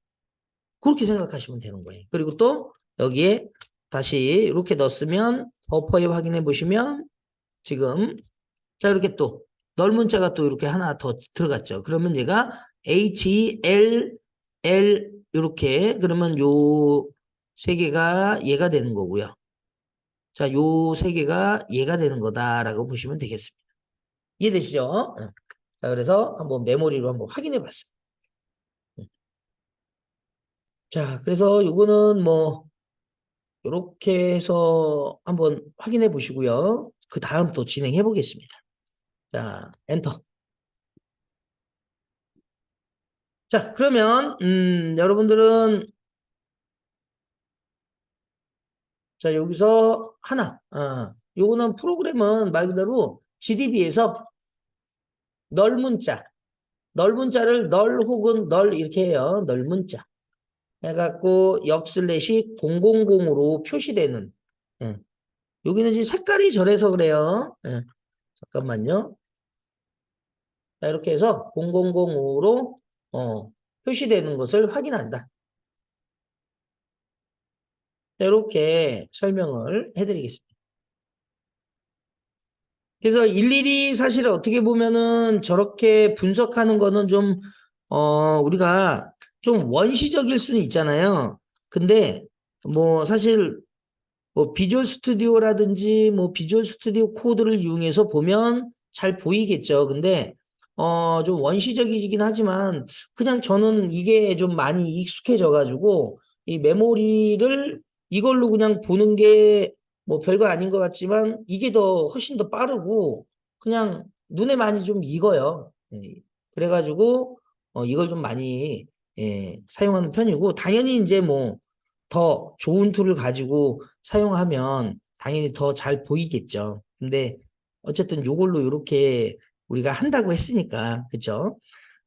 Speaker 1: 그렇게 생각하시면 되는 거예요. 그리고 또 여기에 다시 이렇게 넣었으면 버퍼에 확인해 보시면 지금. 자, 이렇게 또 넓은 자가 또 이렇게 하나 더 들어갔죠. 그러면 얘가 HLL 이렇게 그러면 요 세 개가 얘가 되는 거고요. 자, 요 세 개가 얘가 되는 거다라고 보시면 되겠습니다. 이해되시죠? 자, 그래서 한번 메모리로 한번 확인해 봤어요. 자, 그래서 요거는 뭐 이렇게 해서 한번 확인해 보시고요. 그 다음 또 진행해 보겠습니다. 자, 엔터. 자, 그러면 여러분들은 자, 여기서 하나. 요거는 프로그램은 말 그대로 GDB에서 넓은 자. 넓은 자를 널 혹은 널 이렇게 해요. 넓은 자. 해갖고 역슬래시 000으로 표시되는. 예. 여기는 지금 색깔이 저래서 그래요. 예. 잠깐만요. 자, 이렇게 해서 0005로 표시되는 것을 확인한다. 이렇게 설명을 해드리겠습니다. 그래서 일일이 사실 어떻게 보면은 저렇게 분석하는 거는 좀, 우리가 좀 원시적일 수는 있잖아요. 근데 뭐 사실 뭐 비주얼 스튜디오라든지 뭐 비주얼 스튜디오 코드를 이용해서 보면 잘 보이겠죠. 근데 좀 원시적이긴 하지만 그냥 저는 이게 좀 많이 익숙해져 가지고 이 메모리를 이걸로 그냥 보는 게 뭐 별거 아닌 것 같지만 이게 더 훨씬 더 빠르고 그냥 눈에 많이 좀 익어요. 예. 그래가지고 이걸 좀 많이 사용하는 편이고 당연히 이제 뭐 더 좋은 툴을 가지고 사용하면 당연히 더 잘 보이겠죠. 근데 어쨌든 요걸로 이렇게 우리가 한다고 했으니까 그죠?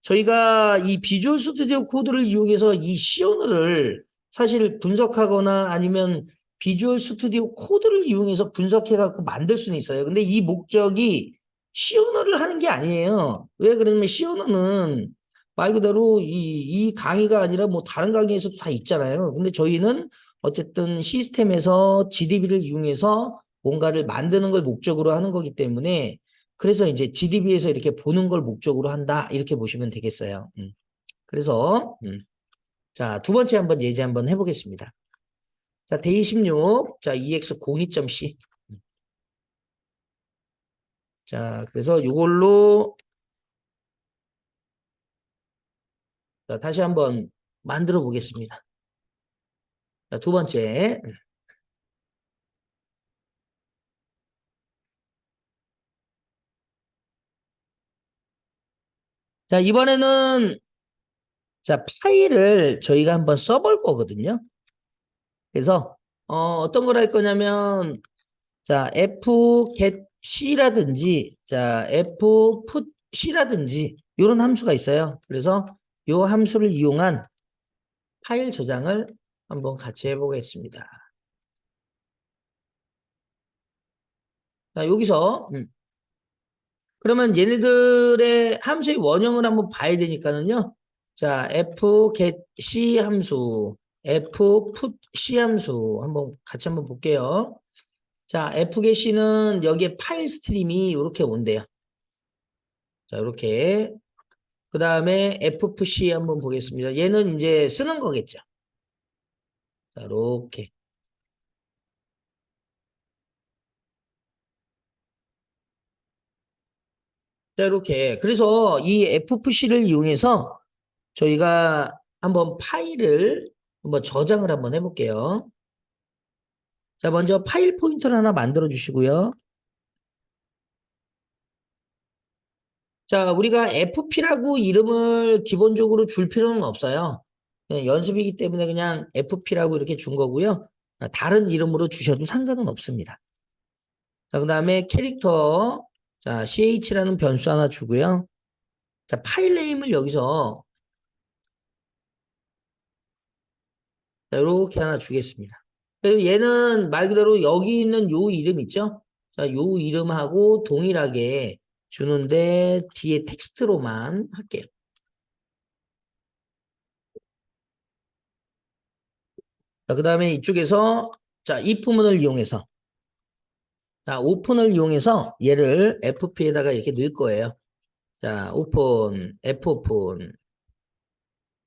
Speaker 1: 저희가 이 비주얼 스튜디오 코드를 이용해서 이 시오너를 사실 분석하거나 아니면 비주얼 스튜디오 코드를 이용해서 분석해 갖고 만들 수는 있어요. 근데 이 목적이 시오너를 하는 게 아니에요. 왜 그러냐면 시오너는 말 그대로 이 강의가 아니라 뭐 다른 강의에서도 다 있잖아요. 근데 저희는 어쨌든 시스템에서 GDB를 이용해서 뭔가를 만드는 걸 목적으로 하는 거기 때문에 그래서 이제 GDB에서 이렇게 보는 걸 목적으로 한다. 이렇게 보시면 되겠어요. 그래서 자, 두 번째 한번 예제 한번 해보겠습니다. 자, 데이 16. 자, EX02.C. 자, 그래서 이걸로 자, 다시 한번 만들어 보겠습니다. 자, 두 번째. 자, 이번에는 자, 파일을 저희가 한번 써볼 거거든요. 그래서 어떤 걸 할 거냐면 자, f get c라든지 자, f put c라든지 이런 함수가 있어요. 그래서 이 함수를 이용한 파일 저장을 한번 같이 해보겠습니다. 자, 여기서 그러면 얘네들의 함수의 원형을 한번 봐야 되니까는요. 자, f get c 함수, f put c 함수 같이 한번 볼게요. 자, f get c는 여기에 파일 스트림이 이렇게 온대요. 자, 이렇게. 그 다음에 FFC 한번 보겠습니다. 얘는 이제 쓰는 거겠죠. 자, 이렇게. 자, 이렇게. 그래서 이 FFC를 이용해서 저희가 한번 파일을 한번 저장을 한번 해볼게요. 자, 먼저 파일 포인터를 하나 만들어 주시고요. 자, 우리가 FP라고 이름을 기본적으로 줄 필요는 없어요. 그냥 연습이기 때문에 그냥 FP라고 이렇게 준 거고요. 다른 이름으로 주셔도 상관은 없습니다. 자, 그 다음에 캐릭터, 자, ch라는 변수 하나 주고요. 자, 파일 네임을 여기서 자, 이렇게 하나 주겠습니다. 그리고 얘는 말 그대로 여기 있는 요 이름 있죠? 자, 요 이름하고 동일하게 주는데 뒤에 텍스트로만 할게요. 자, 그 다음에 이쪽에서 자, if 문을 이용해서 자, 오픈을 이용해서 얘를 FP에다가 이렇게 넣을 거예요. 자, 오픈, Fopen.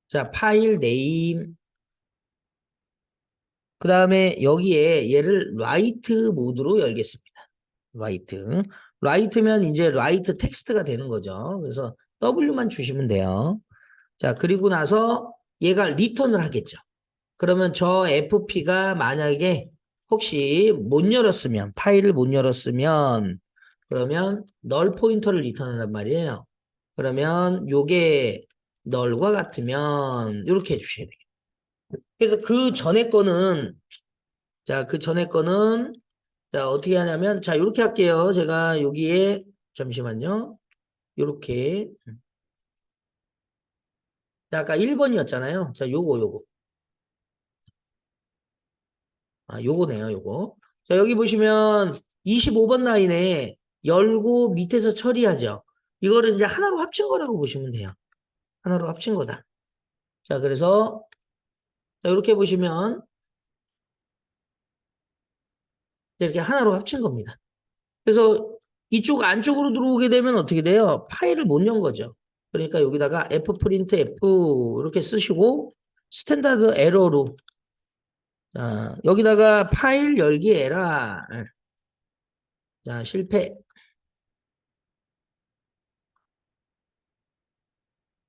Speaker 1: 자, 파일 네임. 그 다음에 여기에 얘를 라이트 모드로 열겠습니다. 라이트. 라이트면 이제 라이트 텍스트가 되는 거죠. 그래서 W만 주시면 돼요. 자, 그리고 나서 얘가 리턴을 하겠죠. 그러면 저 FP가 만약에 혹시 못 열었으면, 파일을 못 열었으면, 그러면 널 포인터를 리턴한단 말이에요. 그러면 요게 널과 같으면 이렇게 해주셔야 돼요. 그래서 그 전에 거는, 자, 그 전에 거는, 자, 어떻게 하냐면, 자, 이렇게 할게요. 제가 여기에, 잠시만요. 요렇게. 자, 아까 1번이었잖아요. 자, 요거. 아, 요거네요, 요거. 자, 여기 보시면 25번 라인에 열고 밑에서 처리하죠. 이거를 이제 하나로 합친 거라고 보시면 돼요. 하나로 합친 거다. 자, 그래서 자, 이렇게 보시면 이렇게 하나로 합친 겁니다. 그래서 이쪽 안쪽으로 들어오게 되면 어떻게 돼요? 파일을 못 연 거죠. 그러니까 여기다가 fprint f 이렇게 쓰시고 스탠다드 에러로 자, 여기다가 파일 열기 에러 자, 실패.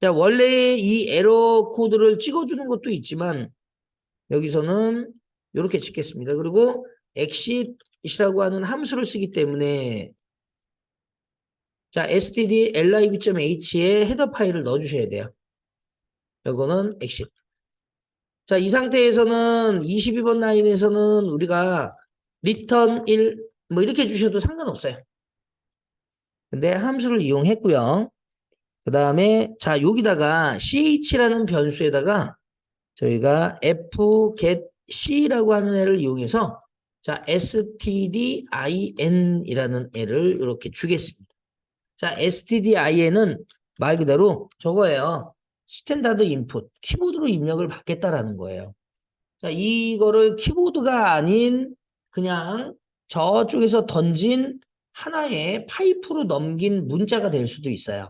Speaker 1: 자, 원래 이 에러 코드를 찍어주는 것도 있지만 여기서는 이렇게 찍겠습니다. 그리고 exit이라고 하는 함수를 쓰기 때문에 자, std.lib.h에 헤더 파일을 넣어주셔야 돼요. 이거는 exit. 자, 이 상태에서는 22번 라인에서는 우리가 return 1 뭐 이렇게 주셔도 상관없어요. 근데 함수를 이용했고요. 그 다음에 자, 여기다가 ch라는 변수에다가 저희가 fgetc라고 하는 애를 이용해서 자, stdin이라는 애를 이렇게 주겠습니다. 자, stdin은 말 그대로 저거예요. 스탠다드 인풋, 키보드로 입력을 받겠다라는 거예요. 자, 이거를 키보드가 아닌 그냥 저쪽에서 던진 하나의 파이프로 넘긴 문자가 될 수도 있어요.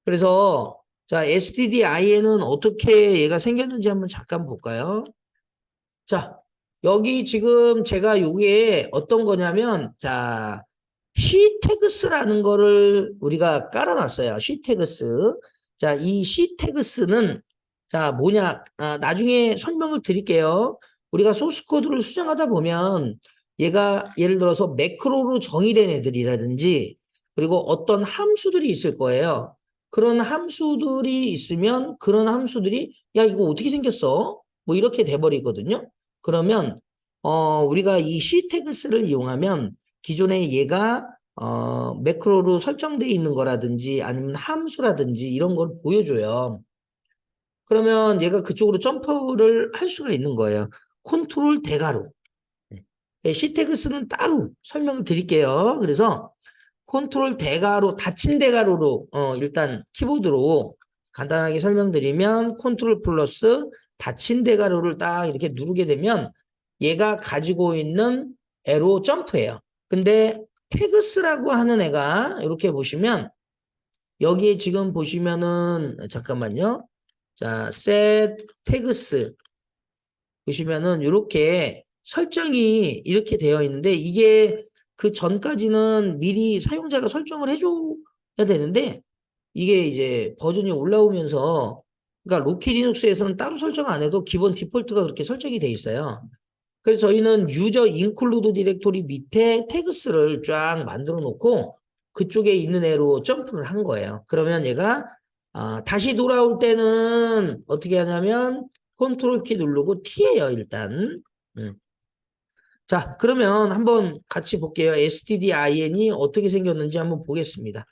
Speaker 1: 그래서 자, stdin은 어떻게 얘가 생겼는지 한번 잠깐 볼까요? 자, 여기 지금 제가 요게 어떤 거냐면 자, 시태그스라는 거를 우리가 깔아놨어요. 시태그스. 자, 이 시태그스는 자, 뭐냐? 아, 나중에 설명을 드릴게요. 우리가 소스 코드를 수정하다 보면 얘가 예를 들어서 매크로로 정의된 애들이라든지 그리고 어떤 함수들이 있을 거예요. 그런 함수들이 있으면 그런 함수들이 야, 이거 어떻게 생겼어? 뭐 이렇게 돼버리거든요. 그러면 우리가 이 시태그스를 이용하면 기존에 얘가 매크로로 설정되어 있는 거라든지 아니면 함수라든지 이런 걸 보여줘요. 그러면 얘가 그쪽으로 점프를 할 수가 있는 거예요. 컨트롤 대괄호. 시태그스는 따로 설명을 드릴게요. 그래서 컨트롤 대괄호, 닫힌 대괄호로 일단 키보드로 간단하게 설명드리면 컨트롤 플러스 닫힌 대괄호를 딱 이렇게 누르게 되면 얘가 가지고 있는 애로 점프해요. 근데 태그스라고 하는 애가 이렇게 보시면 여기에 지금 보시면은 잠깐만요. 자, set 태그스 보시면은 이렇게 설정이 이렇게 되어 있는데 이게 그 전까지는 미리 사용자가 설정을 해줘야 되는데 이게 이제 버전이 올라오면서 그러니까 로키 리눅스에서는 따로 설정 안 해도 기본 디폴트가 그렇게 설정이 돼 있어요. 그래서 저희는 유저 인클루드 디렉토리 밑에 태그스를 쫙 만들어 놓고 그쪽에 있는 애로 점프를 한 거예요. 그러면 얘가 다시 돌아올 때는 어떻게 하냐면 컨트롤 키 누르고 T예요, 일단. 자, 그러면 한번 같이 볼게요. stdin이 어떻게 생겼는지 한번 보겠습니다.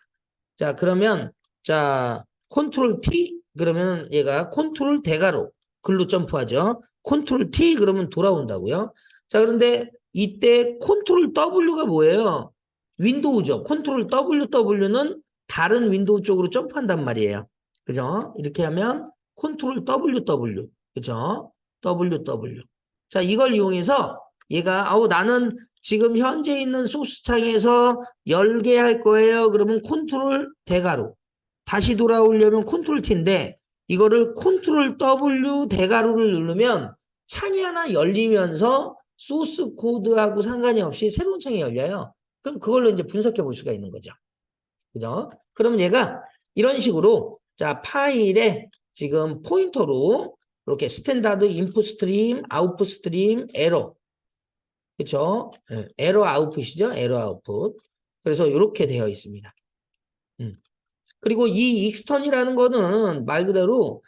Speaker 1: 자, 그러면 자, 컨트롤 T 그러면 얘가 컨트롤 대괄호 글로 점프하죠. 컨트롤 T 그러면 돌아온다고요. 자, 그런데 이때 컨트롤 W가 뭐예요? 윈도우죠. 컨트롤 WW는 다른 윈도우 쪽으로 점프한단 말이에요. 그죠? 이렇게 하면 컨트롤 WW. 그죠? WW. 자, 이걸 이용해서 얘가 나는 지금 현재 있는 소스 창에서 열게 할 거예요. 그러면 컨트롤 대가로. 다시 돌아오려면 컨트롤 T인데 이거를 컨트롤 W 대가로를 누르면 창이 하나 열리면서 소스 코드하고 상관이 없이 새로운 창이 열려요. 그럼 그걸로 이제 분석해 볼 수가 있는 거죠. 그죠? 그러면 얘가 이런 식으로 자 파일에 지금 포인터로 이렇게 스탠다드 인풋 스트림, 아웃풋 스트림, 에러 그렇죠? 에러 아웃풋이죠. 에러 아웃풋. 그래서 이렇게 되어 있습니다. 그리고 이 익스턴이라는 거는 말 그대로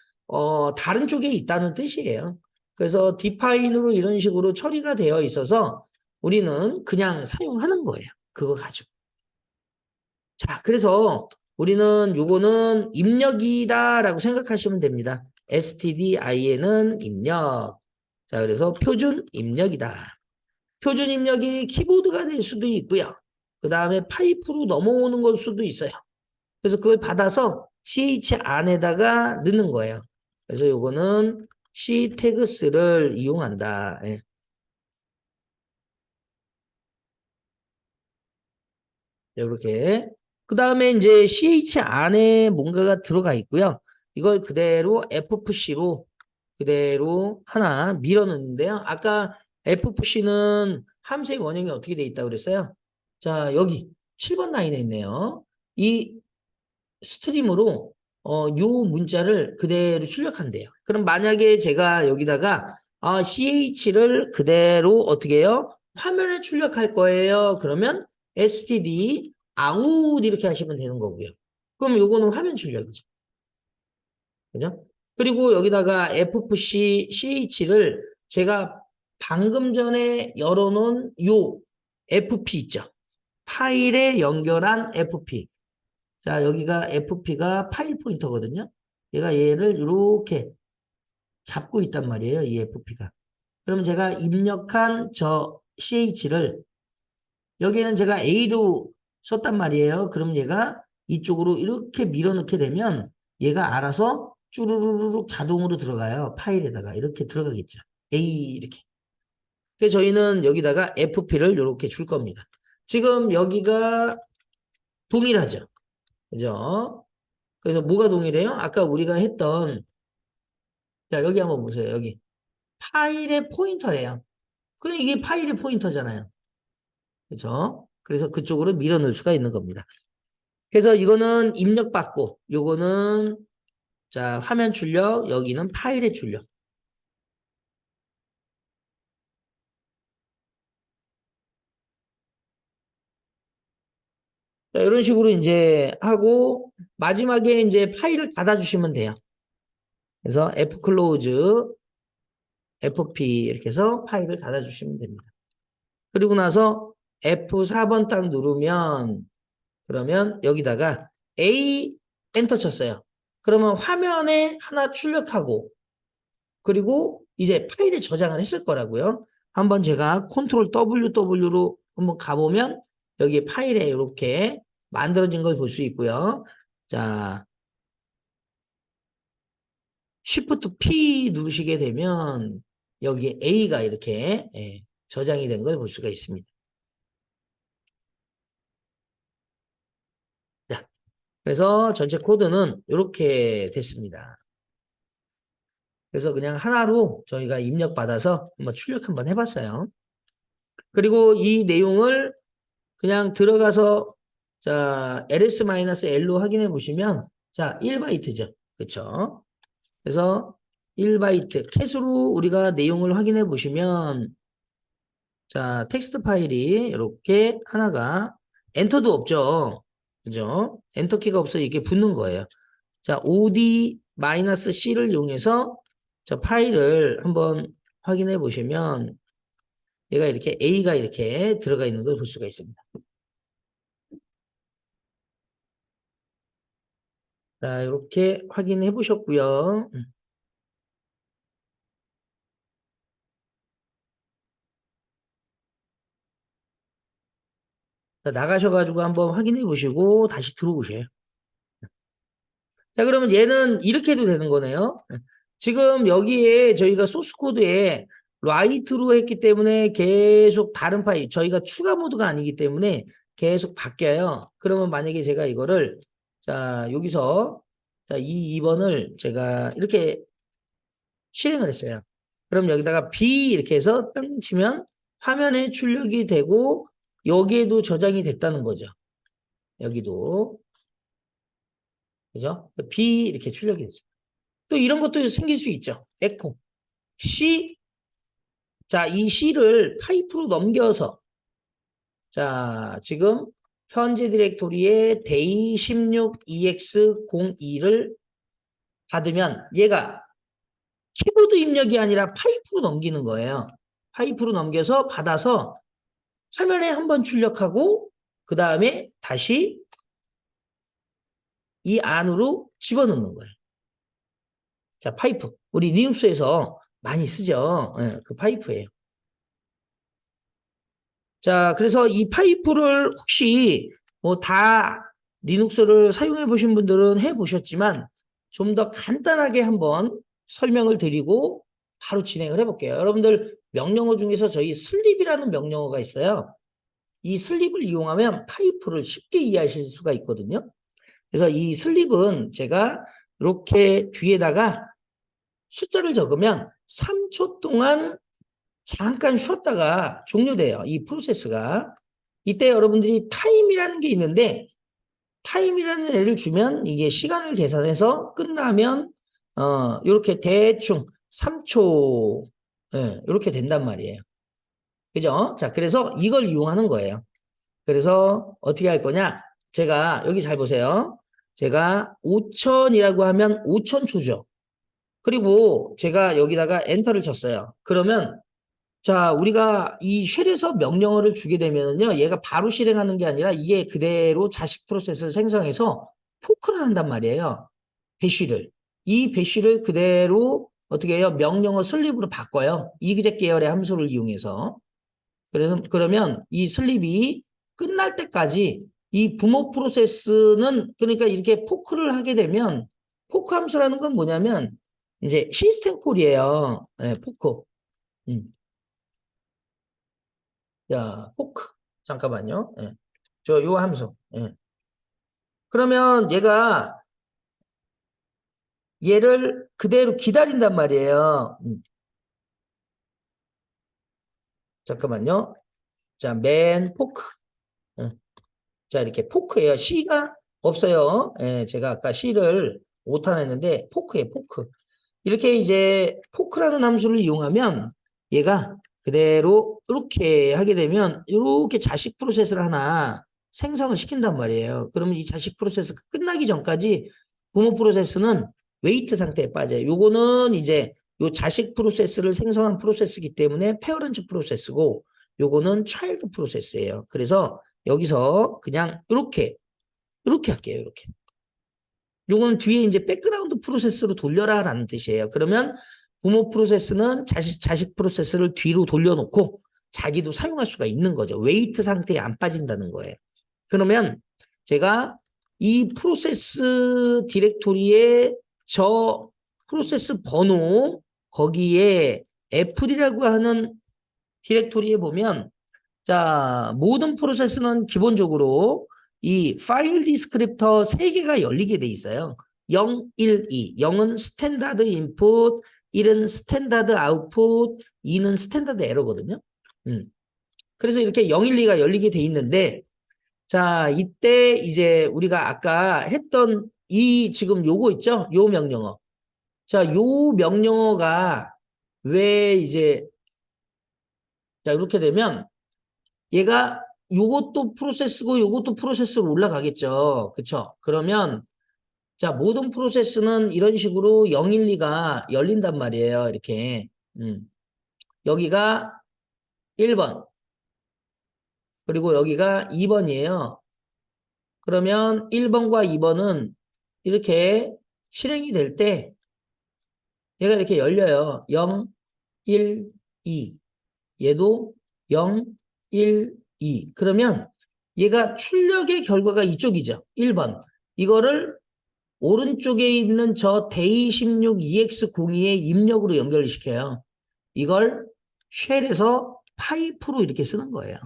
Speaker 1: 다른 쪽에 있다는 뜻이에요. 그래서 디파인으로 이런 식으로 처리가 되어 있어서 우리는 그냥 사용하는 거예요. 그거 가지고. 자, 그래서 우리는 요거는 입력이다라고 생각하시면 됩니다. stdin은 입력. 자, 그래서 표준 입력이다. 표준 입력이 키보드가 될 수도 있고요. 그 다음에 파이프로 넘어오는 걸 수도 있어요. 그래서 그걸 받아서 ch 안에다가 넣는 거예요. 그래서 요거는 c 태그스를 이용한다. 예. 이렇게. 그 다음에 이제 ch 안에 뭔가가 들어가 있고요. 이걸 그대로 fpush로 그대로 하나 밀어 넣는데요. 아까 fpush는 함수의 원형이 어떻게 돼 있다고 그랬어요? 자, 여기 7번 라인에 있네요. 이 스트림으로 요 문자를 그대로 출력한대요. 그럼 만약에 제가 여기다가 ch를 그대로 어떻게 해요? 화면에 출력할 거예요. 그러면 std out 이렇게 하시면 되는 거고요. 그럼 요거는 화면 출력이죠. 그죠? 그리고 여기다가 fc ch를 제가 방금 전에 열어놓은 요 fp 있죠. 파일에 연결한 fp. 자, 여기가 fp가 파일 포인터거든요. 얘가 얘를 이렇게 잡고 있단 말이에요. 이 fp가. 그럼 제가 입력한 저 ch를 여기에는 제가 a로 썼단 말이에요. 그럼 얘가 이쪽으로 이렇게 밀어넣게 되면 얘가 알아서 쭈루루룩 자동으로 들어가요. 파일에다가 이렇게 들어가겠죠. a 이렇게. 그래서 저희는 여기다가 fp를 이렇게 줄 겁니다. 지금 여기가 동일하죠. 그죠? 그래서 뭐가 동일해요? 아까 우리가 했던 자 여기 한번 보세요. 여기 파일의 포인터래요. 그럼 이게 파일의 포인터잖아요. 그렇죠? 그래서 그쪽으로 밀어넣을 수가 있는 겁니다. 그래서 이거는 입력받고 요거는 자 화면 출력 여기는 파일의 출력. 자, 이런 식으로 이제 하고 마지막에 이제 파일을 닫아주시면 돼요. 그래서 fclose fp 이렇게 해서 파일을 닫아주시면 됩니다. 그리고 나서 F4번 딱 누르면 그러면 여기다가 A 엔터 쳤어요. 그러면 화면에 하나 출력하고 그리고 이제 파일에 저장을 했을 거라고요. 한번 제가 컨트롤 WW로 한번 가보면 여기 파일에 이렇게 만들어진 걸 볼 수 있고요. 자, Shift P 누르시게 되면 여기 A가 이렇게 저장이 된 걸 볼 수가 있습니다. 자, 그래서 전체 코드는 이렇게 됐습니다. 그래서 그냥 하나로 저희가 입력받아서 한번 출력 한번 해봤어요. 그리고 이 내용을 그냥 들어가서 자 ls-l로 확인해 보시면 자 1바이트죠. 그렇죠? 그래서 1바이트 캣으로 우리가 내용을 확인해 보시면 자 텍스트 파일이 이렇게 하나가 엔터도 없죠. 그죠? 엔터 키가 없어 이게 붙는 거예요. 자 od-c를 이용해서 저 파일을 한번 확인해 보시면 얘가 이렇게 A가 이렇게 들어가 있는 걸 볼 수가 있습니다. 자, 이렇게 확인해 보셨고요. 자, 나가셔가지고 한번 확인해 보시고 다시 들어오세요. 자, 그러면 얘는 이렇게 해도 되는 거네요. 지금 여기에 저희가 소스 코드에 라이트로 했기 때문에 계속 다른 파일, 저희가 추가 모드가 아니기 때문에 계속 바뀌어요. 그러면 만약에 제가 이거를, 자, 여기서, 자, 이 2번을 제가 이렇게 실행을 했어요. 그럼 여기다가 B 이렇게 해서 땅 치면 화면에 출력이 되고 여기에도 저장이 됐다는 거죠. 여기도. 그죠? B 이렇게 출력이 됐어요. 또 이런 것도 생길 수 있죠. 에코. C. 자, 이 C를 파이프로 넘겨서 자, 지금 현재 디렉토리에 day16ex02를 받으면 얘가 키보드 입력이 아니라 파이프로 넘기는 거예요. 파이프로 넘겨서 받아서 화면에 한번 출력하고 그 다음에 다시 이 안으로 집어넣는 거예요. 자, 파이프. 우리 리눅스에서 많이 쓰죠. 네, 그 파이프예요. 자, 그래서 이 파이프를 혹시 뭐 다 리눅스를 사용해 보신 분들은 해 보셨지만 좀 더 간단하게 한번 설명을 드리고 바로 진행을 해 볼게요. 여러분들 명령어 중에서 저희 슬립이라는 명령어가 있어요. 이 슬립을 이용하면 파이프를 쉽게 이해하실 수가 있거든요. 그래서 이 슬립은 제가 이렇게 뒤에다가 숫자를 적으면 3초 동안 잠깐 쉬었다가 종료돼요. 이 프로세스가. 이때 여러분들이 타임이라는 게 있는데 타임이라는 애를 주면 이게 시간을 계산해서 끝나면 이렇게 대충 3초 이렇게 된단 말이에요. 그죠? 자, 그래서 이걸 이용하는 거예요. 그래서 어떻게 할 거냐? 제가 여기 잘 보세요. 제가 5천이라고 하면 5천 초죠. 그리고 제가 여기다가 엔터를 쳤어요. 그러면 자, 우리가 이 쉘에서 명령어를 주게 되면요, 얘가 바로 실행하는 게 아니라 이게 그대로 자식 프로세스를 생성해서 포크를 한단 말이에요. 배쉬를. 이 배쉬를 그대로 어떻게 해요? 명령어 슬립으로 바꿔요. 이그젝 계열의 함수를 이용해서. 그래서 그러면 이 슬립이 끝날 때까지 이 부모 프로세스는 그러니까 이렇게 포크를 하게 되면 포크 함수라는 건 뭐냐면 이제 시스템 콜이에요. 네, 포크. 음. 자, 포크. 잠깐만요. 예. 요 함수. 예. 그러면 얘를 그대로 기다린단 말이에요. 잠깐만요. 자, 맨 포크. 예. 자, 이렇게 포크예요. C가 없어요. 예, 제가 아까 C를 오탄했는데 포크예요, 포크. 이렇게 이제 포크라는 함수를 이용하면 얘가 그대로 이렇게 하게 되면 이렇게 자식 프로세스를 하나 생성을 시킨단 말이에요. 그러면 이 자식 프로세스가 끝나기 전까지 부모 프로세스는 웨이트 상태에 빠져요. 요거는 이제 요 자식 프로세스를 생성한 프로세스이기 때문에 페어런트 프로세스고 요거는 차일드 프로세스예요. 그래서 여기서 그냥 이렇게 할게요. 이렇게. 요거는 뒤에 이제 백그라운드 프로세스로 돌려라 라는 뜻이에요. 그러면 부모 프로세스는 자식 프로세스를 뒤로 돌려놓고 자기도 사용할 수가 있는 거죠. 웨이트 상태에 안 빠진다는 거예요. 그러면 제가 이 프로세스 디렉토리에 저 프로세스 번호 거기에 애플이라고 하는 디렉토리에 보면 자, 모든 프로세스는 기본적으로 이 파일 디스크립터 3개가 열리게 돼 있어요. 0, 1, 2. 0은 스탠다드 인풋, 1은 스탠다드 아웃풋, 2는 스탠다드 에러거든요. 그래서 이렇게 0, 1, 2가 열리게 돼 있는데 자, 이때 이제 우리가 아까 했던 이 지금 요거 있죠? 요 명령어. 자, 요 명령어가 왜 이제 자, 이렇게 되면 얘가 요것도 프로세스고 요것도 프로세스로 올라가겠죠. 그쵸? 그러면 자 모든 프로세스는 이런 식으로 0, 1, 2가 열린단 말이에요. 이렇게 여기가 1번 그리고 여기가 2번이에요. 그러면 1번과 2번은 이렇게 실행이 될 때 얘가 이렇게 열려요. 0, 1, 2 얘도 0, 1, 2 그러면 얘가 출력의 결과가 이쪽이죠. 1번. 이거를 오른쪽에 있는 저 day16 EX02의 입력으로 연결시켜요. 이걸 쉘에서 파이프로 이렇게 쓰는 거예요.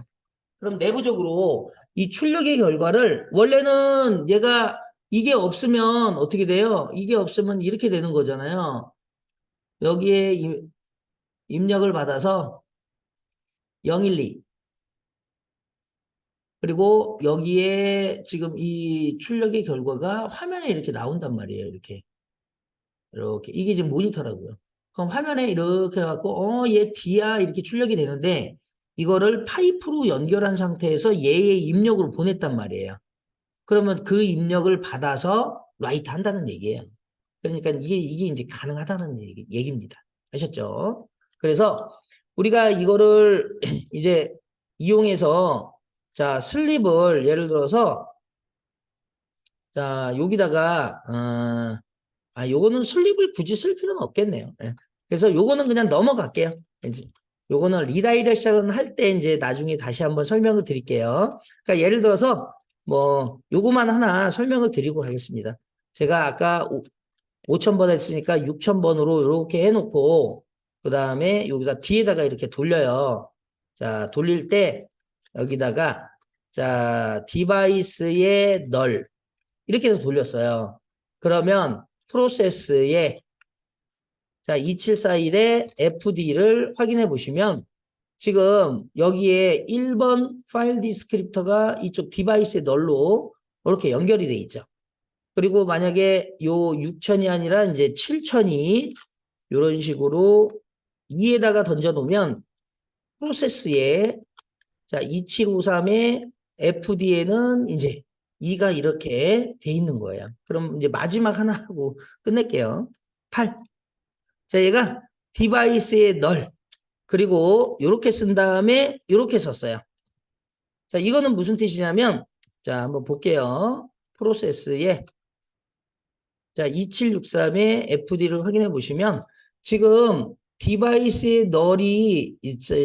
Speaker 1: 그럼 내부적으로 이 출력의 결과를 원래는 얘가 이게 없으면 어떻게 돼요? 이게 없으면 이렇게 되는 거잖아요. 여기에 입력을 받아서 012 그리고 여기에 지금 이 출력의 결과가 화면에 이렇게 나온단 말이에요. 이렇게 이게 지금 모니터라고요. 그럼 화면에 이렇게 해갖고 얘 D야 이렇게 출력이 되는데 이거를 파이프로 연결한 상태에서 얘의 입력으로 보냈단 말이에요. 그러면 그 입력을 받아서 라이트 한다는 얘기예요. 그러니까 이게 이제 가능하다는 얘기입니다. 아셨죠? 그래서 우리가 이거를 이제 이용해서 자 슬립을 예를 들어서 자 여기다가 요거는 슬립을 굳이 쓸 필요는 없겠네요. 예. 그래서 요거는 그냥 넘어갈게요. 이제 요거는 리다이렉션 할 때 이제 나중에 다시 한번 설명을 드릴게요. 그러니까 예를 들어서 뭐 요거만 하나 설명을 드리고 가겠습니다. 제가 아까 5,000번 했으니까 6,000번으로 이렇게 해놓고 그 다음에 여기다 뒤에다가 이렇게 돌려요. 자 돌릴 때 여기다가 자 디바이스의 널 이렇게 해서 돌렸어요. 그러면 프로세스에 자 2741의 FD를 확인해 보시면 지금 여기에 1번 파일 디스크립터가 이쪽 디바이스의 널로 이렇게 연결이 돼 있죠. 그리고 만약에 요 6,000이 아니라 이제 7,000이 이런 식으로 2에다가 던져 놓으면 프로세스에 자 2753의 FD에는 이제 2가 이렇게 돼 있는 거예요. 그럼 이제 마지막 하나 하고 끝낼게요. 8. 자, 얘가 디바이스의 널 그리고 이렇게 쓴 다음에 이렇게 썼어요. 자, 이거는 무슨 뜻이냐면 자, 한번 볼게요. 프로세스에 자, 2763의 FD를 확인해 보시면 지금 디바이스의 널이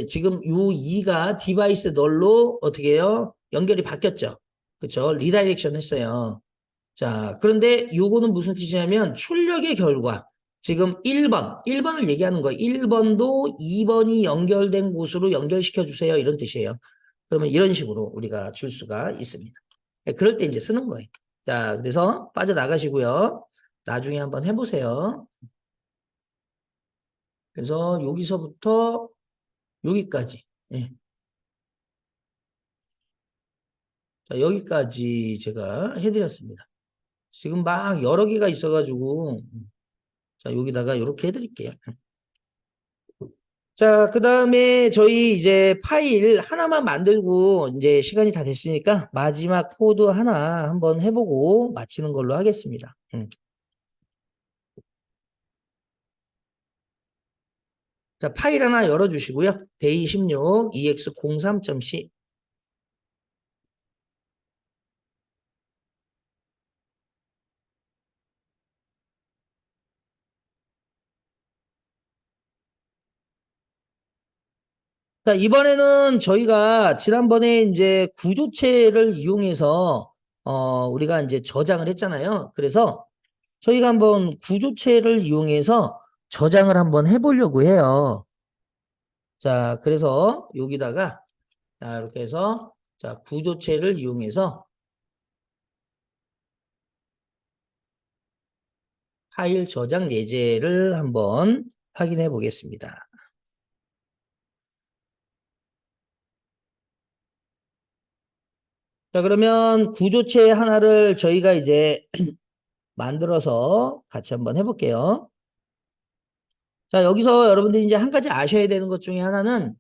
Speaker 1: 지금 요 2가 디바이스 널로 어떻게 해요? 연결이 바뀌었죠. 그렇죠? 리다이렉션 했어요. 자, 그런데 요거는 무슨 뜻이냐면 출력의 결과 지금 1번을 얘기하는 거예요. 1번도 2번이 연결된 곳으로 연결시켜 주세요. 이런 뜻이에요. 그러면 이런 식으로 우리가 줄 수가 있습니다. 그럴 때 이제 쓰는 거예요. 자, 그래서 빠져나가시고요. 나중에 한번 해보세요. 그래서 여기서부터 여기까지. 예. 자, 여기까지 제가 해드렸습니다. 지금 막 여러 개가 있어가지고 자, 여기다가 이렇게 해드릴게요. 자, 그 다음에 저희 이제 파일 하나만 만들고 이제 시간이 다 됐으니까 마지막 코드 하나 한번 해보고 마치는 걸로 하겠습니다. 자, 파일 하나 열어주시고요. 데이 16 ex03.c. 자, 이번에는 저희가 지난번에 이제 구조체를 이용해서 우리가 이제 저장을 했잖아요. 그래서 저희가 한번 구조체를 이용해서 저장을 한번 해보려고 해요. 자, 그래서 여기다가 자, 이렇게 해서 자, 구조체를 이용해서 파일 저장 예제를 한번 확인해 보겠습니다. 자, 그러면 구조체 하나를 저희가 이제 만들어서 같이 한번 해볼게요. 자, 여기서 여러분들이 이제 한 가지 아셔야 되는 것 중에 하나는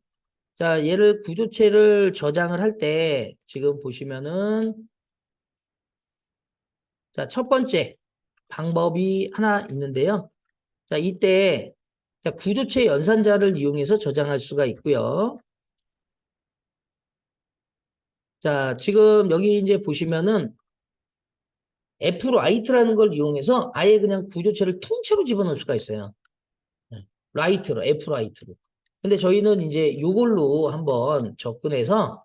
Speaker 1: 자, 얘를 구조체를 저장을 할 때 지금 보시면은 자, 첫 번째 방법이 하나 있는데요. 자, 이때 자, 구조체 연산자를 이용해서 저장할 수가 있고요. 자, 지금 여기 이제 보시면은 F라이트라는 걸 이용해서 아예 그냥 구조체를 통째로 집어넣을 수가 있어요. 라이트로, F라이트로. 근데 저희는 이제 요걸로 한번 접근해서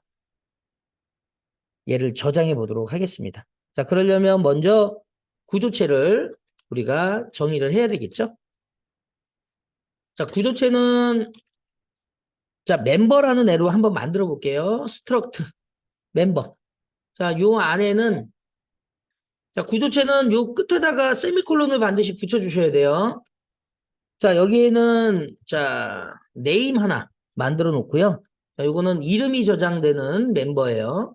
Speaker 1: 얘를 저장해 보도록 하겠습니다. 자, 그러려면 먼저 구조체를 우리가 정의를 해야 되겠죠? 자, 구조체는 자, 멤버라는 애로 한번 만들어 볼게요. 스트럭트 멤버. 자, 요 안에는 자, 구조체는 요 끝에다가 세미콜론을 반드시 붙여주셔야 돼요. 자, 여기에는 자, 네임 하나 만들어 놓고요. 자, 요거는 이름이 저장되는 멤버예요.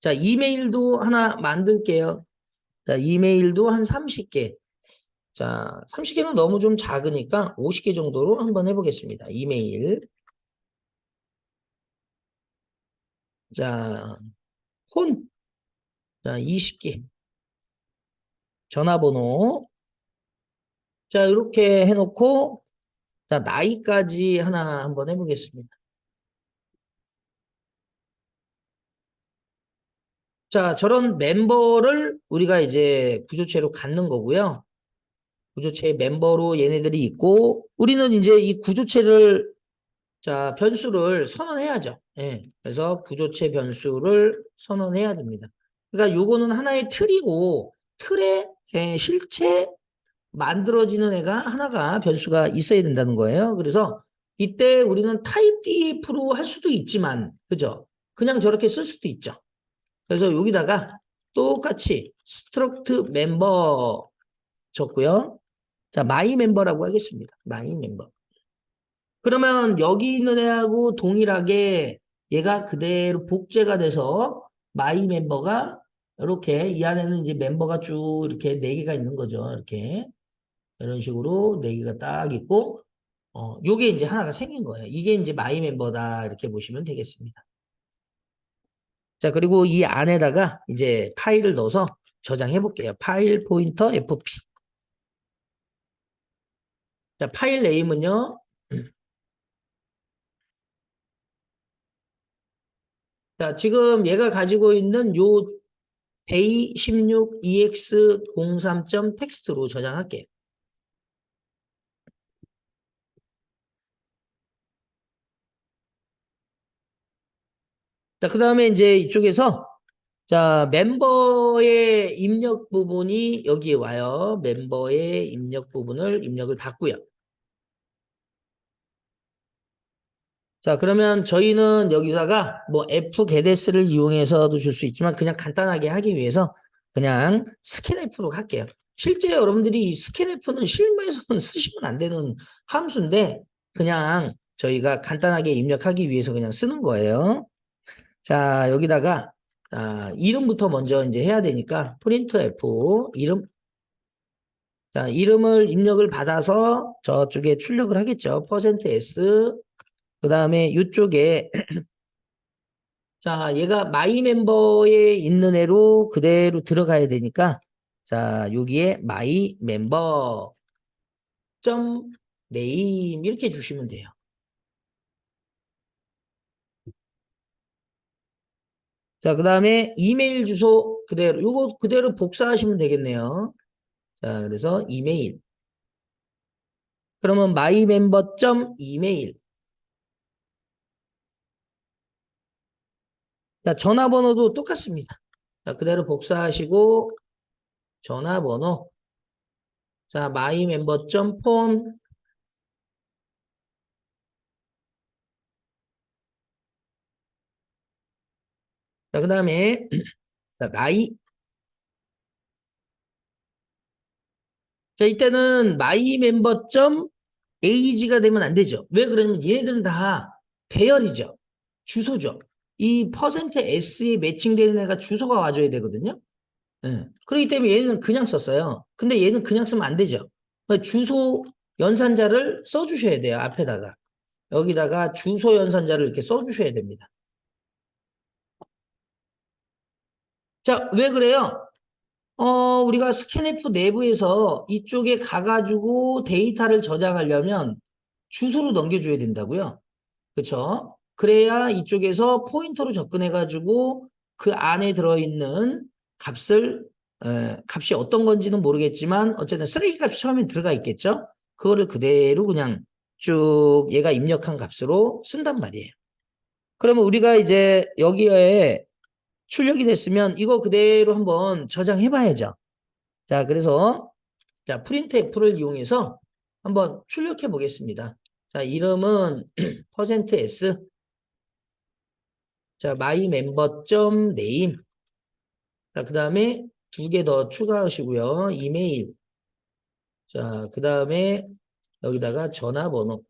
Speaker 1: 자, 이메일도 하나 만들게요. 자, 이메일도 한 30개. 자, 30개는 너무 좀 작으니까 50개 정도로 한번 해보겠습니다. 이메일. 자, 폰. 자, 20개. 전화번호. 자, 이렇게 해놓고, 자, 나이까지 하나 한번 해보겠습니다. 자, 저런 멤버를 우리가 이제 구조체로 갖는 거고요. 구조체 멤버로 얘네들이 있고, 우리는 이제 이 구조체를, 자, 변수를 선언해야죠. 예. 그래서 구조체 변수를 선언해야 됩니다. 그러니까 요거는 하나의 틀이고, 틀에 실체 만들어지는 애가 하나가 변수가 있어야 된다는 거예요. 그래서 이때 우리는 타입 DF로 할 수도 있지만, 그죠? 그냥 저렇게 쓸 수도 있죠. 그래서 여기다가 똑같이 struct 멤버 적고요. 자, 마이 멤버라고 하겠습니다. 마이 멤버. 그러면 여기 있는 애하고 동일하게 얘가 그대로 복제가 돼서 마이 멤버가 이렇게 이 안에는 이제 멤버가 쭉 이렇게 네 개가 있는 거죠. 이렇게 이런 식으로 네 개가 딱 있고 요게 이제 하나가 생긴 거예요. 이게 이제 마이 멤버다 이렇게 보시면 되겠습니다. 자, 그리고 이 안에다가 이제 파일을 넣어서 저장해 볼게요. 파일 포인터 FP. 자, 파일 네임은요. 자, 지금 얘가 가지고 있는 요 day 16 ex03.txt로 저장할게요. 자, 그 다음에 이제 이쪽에서 자, 멤버의 입력 부분이 여기에 와요. 멤버의 입력 부분을 입력을 받고요. 자, 그러면 저희는 여기다가 뭐 fgetS를 이용해서도 줄 수 있지만 그냥 간단하게 하기 위해서 그냥 scanf로 할게요. 실제 여러분들이 이 scanf는 실무에서는 쓰시면 안 되는 함수인데 그냥 저희가 간단하게 입력하기 위해서 그냥 쓰는 거예요. 자, 여기다가 이름부터 먼저 이제 해야 되니까 printf 이름. 자, 이름을 입력을 받아서 저쪽에 출력을 하겠죠. %s 그 다음에 이쪽에 자, 얘가 마이 멤버에 있는 애로 그대로 들어가야 되니까 자, 여기에 마이 멤버 점 네임 이렇게 주시면 돼요. 자, 그 다음에 이메일 주소 그대로 요거 그대로 복사하시면 되겠네요. 자, 그래서 이메일. 그러면 마이 멤버 점 이메일. 자, 전화번호도 똑같습니다. 자, 그대로 복사하시고 전화번호. 자, 마이 멤버 점 폰. 자, 그 다음에 자, 나이. 자, 이때는 마이 멤버 점 에이지가 되면 안 되죠. 왜 그러냐면 얘네들은 다 배열이죠. 주소죠. 이 퍼센트 S에 매칭되는 애가 주소가 와줘야 되거든요. 예. 그렇기 때문에 얘는 그냥 썼어요. 근데 얘는 그냥 쓰면 안 되죠. 그러니까 주소 연산자를 써주셔야 돼요. 앞에다가. 여기다가 주소 연산자를 이렇게 써주셔야 됩니다. 자, 왜 그래요? 우리가 스캔F 내부에서 이쪽에 가가지고 데이터를 저장하려면 주소로 넘겨줘야 된다고요. 그렇죠? 그래야 이쪽에서 포인터로 접근해가지고 그 안에 들어있는 값을 값이 어떤 건지는 모르겠지만 어쨌든 쓰레기 값이 처음에 들어가 있겠죠? 그거를 그대로 그냥 쭉 얘가 입력한 값으로 쓴단 말이에요. 그러면 우리가 이제 여기에 출력이 됐으면 이거 그대로 한번 저장해 봐야죠. 자, 그래서 자, 프린트 F를 이용해서 한번 출력해 보겠습니다. 자, 이름은 %s. 자, my member 점 name. 자, 그 다음에 2개 더 추가하시고요. 이메일. 자, 그 다음에 여기다가 전화번호.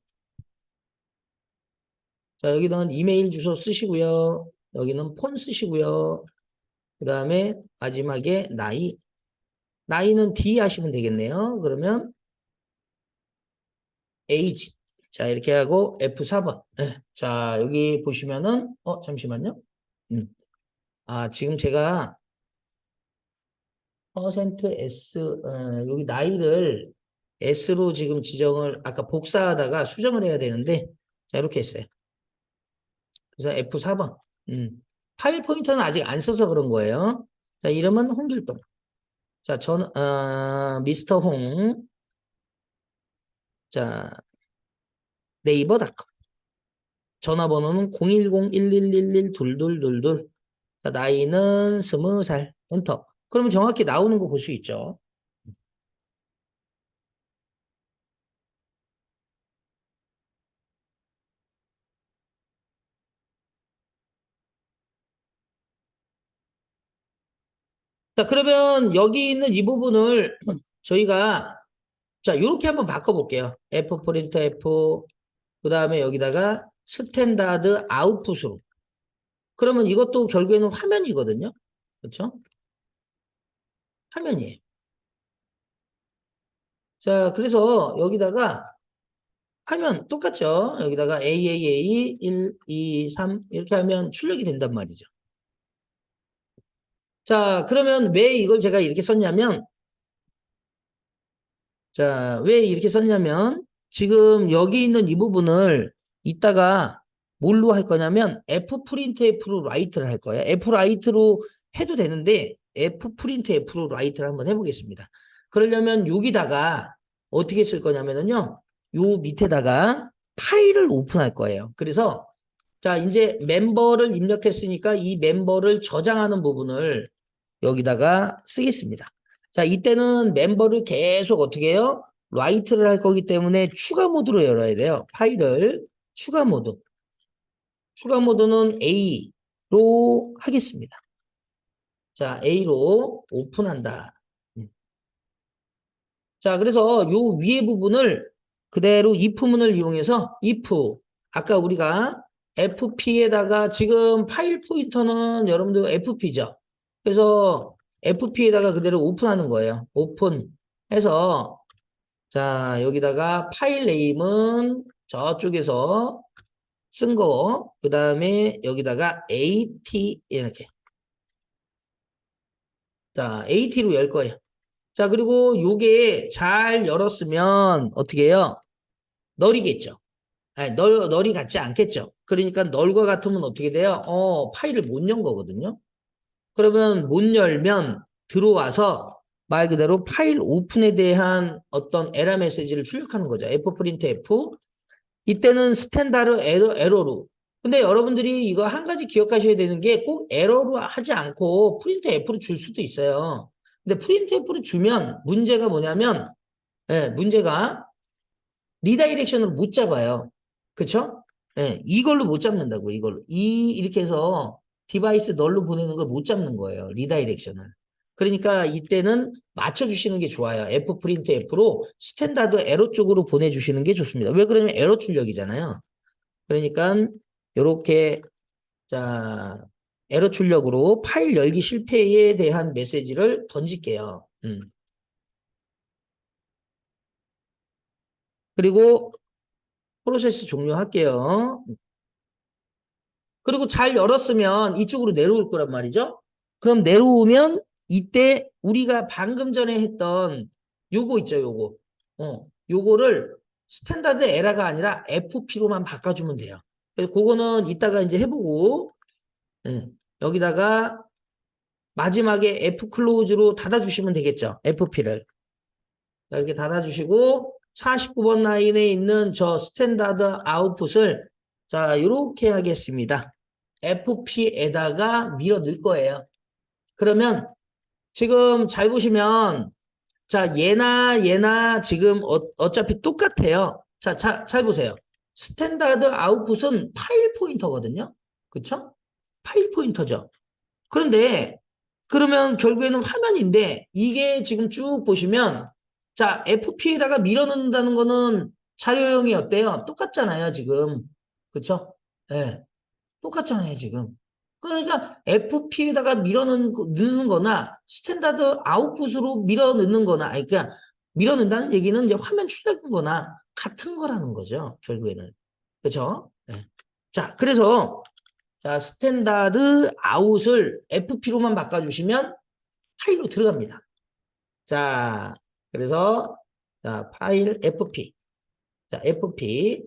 Speaker 1: 자, 여기는 이메일 주소 쓰시고요. 여기는 폰 쓰시고요. 그 다음에 마지막에 나이. 나이는 D 하시면 되겠네요. 그러면 age. 자, 이렇게 하고 F4번. 네. 자, 여기 보시면은, 잠시만요. 지금 제가 %S, 여기 나이를 S로 지금 지정을, 아까 복사하다가 수정을 해야 되는데, 자, 이렇게 했어요. 그래서 F4번. 파일 포인터는 아직 안 써서 그런 거예요. 자, 이름은 홍길동. 자, 미스터 홍. 자, 네이버닷컴. 전화번호는 010-1111-2222. 자, 나이는 20살. 엔터. 그러면 정확히 나오는 거 볼 수 있죠. 자, 그러면 여기 있는 이 부분을 저희가 자, 이렇게 한번 바꿔볼게요. F 프린터 F, 그 다음에 여기다가 스탠다드 아웃풋으로. 그러면 이것도 결국에는 화면이거든요. 그렇죠? 화면이에요. 자, 그래서 여기다가 화면 똑같죠? 여기다가 AAA 1, 2, 3 이렇게 하면 출력이 된단 말이죠. 자, 그러면 왜 이걸 제가 이렇게 썼냐면 자, 왜 이렇게 썼냐면 지금 여기 있는 이 부분을 이따가 뭘로 할 거냐면 F 프린트 F로 라이트를 할 거예요. F 라이트로 해도 되는데 F 프린트 F로 라이트를 한번 해보겠습니다. 그러려면 여기다가 어떻게 쓸 거냐면요. 요 밑에다가 파일을 오픈할 거예요. 그래서 자, 이제 멤버를 입력했으니까 이 멤버를 저장하는 부분을 여기다가 쓰겠습니다. 자, 이때는 멤버를 계속 어떻게 해요? 라이트를 할 거기 때문에 추가 모드로 열어야 돼요. 파일을 추가 모드. 추가 모드는 A로 하겠습니다. 자, A로 오픈한다. 자, 그래서 요 위에 부분을 그대로 if문을 이용해서 if 아까 우리가 fp에다가 지금 파일 포인터는 여러분들 fp죠. 그래서 fp에다가 그대로 오픈하는 거예요. 오픈해서 자, 여기다가 파일 네임은 저쪽에서 쓴 거, 그 다음에 여기다가 at 이렇게. 자, at로 열 거예요. 자, 그리고 요게 잘 열었으면 어떻게 해요? 널이겠죠. 아니, 널이 같지 않겠죠. 그러니까 널과 같으면 어떻게 돼요? 파일을 못 연 거거든요. 그러면 못 열면 들어와서 말 그대로 파일 오픈에 대한 어떤 에러 메시지를 출력하는 거죠. F 프린트 F. 이때는 스탠다드 에러로. 근데 여러분들이 이거 한 가지 기억하셔야 되는 게 꼭 에러로 하지 않고 프린트 F로 줄 수도 있어요. 근데 프린트 F로 주면 문제가 뭐냐면, 문제가 리다이렉션으로 못 잡아요. 그쵸? 이걸로 못 잡는다고, 이걸로. 이렇게 해서 디바이스 널로 보내는 걸 못 잡는 거예요. 리다이렉션을. 그러니까 이때는 맞춰주시는 게 좋아요. F 프린트 F로 스탠다드 에러 쪽으로 보내주시는 게 좋습니다. 왜 그러냐면 에러 출력이잖아요. 그러니까 이렇게 자 에러 출력으로 파일 열기 실패에 대한 메시지를 던질게요. 그리고 프로세스 종료할게요. 그리고 잘 열었으면 이쪽으로 내려올 거란 말이죠. 그럼 내려오면 이때 우리가 방금 전에 했던 요거 있죠, 요거. 요거를 스탠다드 에러가 아니라 FP로만 바꿔주면 돼요. 그래서 그거는 이따가 이제 해보고, 여기다가 마지막에 F 클로즈로 닫아주시면 되겠죠. FP를. 이렇게 닫아주시고, 49번 라인에 있는 저 스탠다드 아웃풋을 자, 이렇게 하겠습니다. FP에다가 밀어 넣을 거예요. 그러면 지금 잘 보시면 자, 얘나 지금 어차피 똑같아요. 자, 잘 보세요. 스탠다드 아웃풋은 파일 포인터거든요. 그쵸? 파일 포인터죠. 그런데 그러면 결국에는 화면인데 이게 지금 쭉 보시면 자, FP에다가 밀어넣는다는 거는 자료형이 어때요? 똑같잖아요, 지금. 그쵸? 예. 똑같잖아요, 지금. 그러니까 FP에다가 넣는 거나 스탠다드 아웃풋으로 밀어 넣는 거나, 아니, 그러니까 밀어 넣는다는 얘기는 이제 화면 출력인 거나 같은 거라는 거죠, 결국에는. 그쵸? 네. 자, 그래서, 자, 스탠다드 아웃을 FP로만 바꿔주시면 파일로 들어갑니다. 자, 그래서, 자, 파일 FP. 자, FP.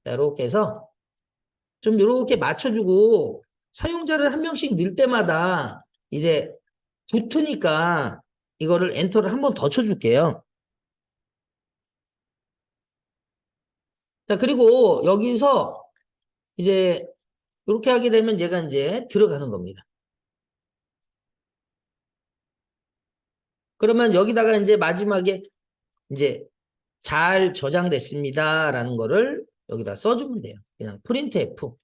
Speaker 1: 자, 이렇게 해서, 좀 이렇게 맞춰주고 사용자를 한 명씩 넣을 때마다 이제 붙으니까 이거를 엔터를 한 번 더 쳐줄게요. 자, 그리고 여기서 이제 이렇게 하게 되면 얘가 이제 들어가는 겁니다. 그러면 여기다가 이제 마지막에 이제 잘 저장됐습니다라는 거를 여기다 써주면 돼요. 그냥 프린트 F.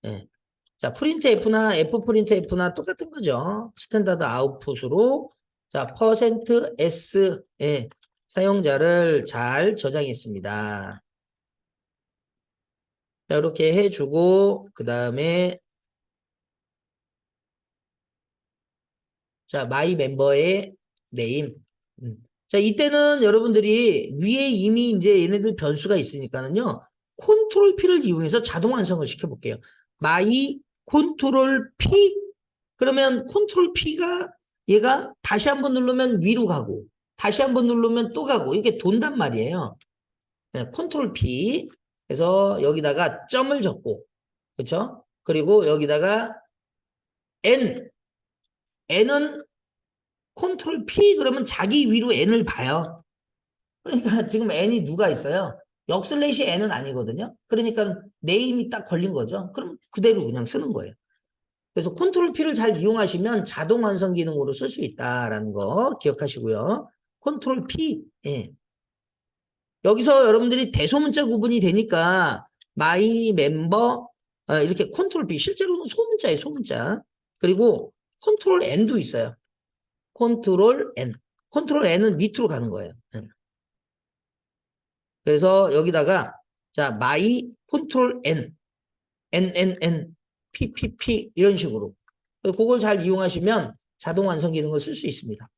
Speaker 1: 예. 자, 프린트 F나 F 프린트 F나 똑같은 거죠. 스탠다드 아웃풋으로 자, 퍼센트 %S의 사용자를 잘 저장했습니다. 자, 이렇게 해주고 그 다음에 자, 마이 멤버의 네임. 자, 이때는 여러분들이 위에 이미 이제 얘네들 변수가 있으니까는요. 컨트롤 P를 이용해서 자동 완성을 시켜볼게요. 마이 컨트롤 P 그러면 컨트롤 P가 얘가 다시 한번 누르면 위로 가고 다시 한번 누르면 또 가고 이게 돈단 말이에요. 네, 컨트롤 P 그래서 여기다가 점을 적고 그렇죠? 그리고 여기다가 N N은 컨트롤 P 그러면 자기 위로 N을 봐요. 그러니까 지금 N이 누가 있어요? 역슬래시 N은 아니거든요. 그러니까 네임이 딱 걸린 거죠. 그럼 그대로 그냥 쓰는 거예요. 그래서 컨트롤 P를 잘 이용하시면 자동 완성 기능으로 쓸 수 있다라는 거 기억하시고요. 컨트롤 P. 예. 여기서 여러분들이 대소문자 구분이 되니까 마이 멤버 이렇게 컨트롤 P 실제로는 소문자예요, 소문자. 그리고 컨트롤 N도 있어요. 컨트롤 N. 컨트롤 N은 밑으로 가는 거예요. 예. 그래서 여기다가 자, 마이 컨트롤 N. NNN, PPP 이런 식으로 그걸 잘 이용하시면 자동 완성 기능을 쓸 수 있습니다.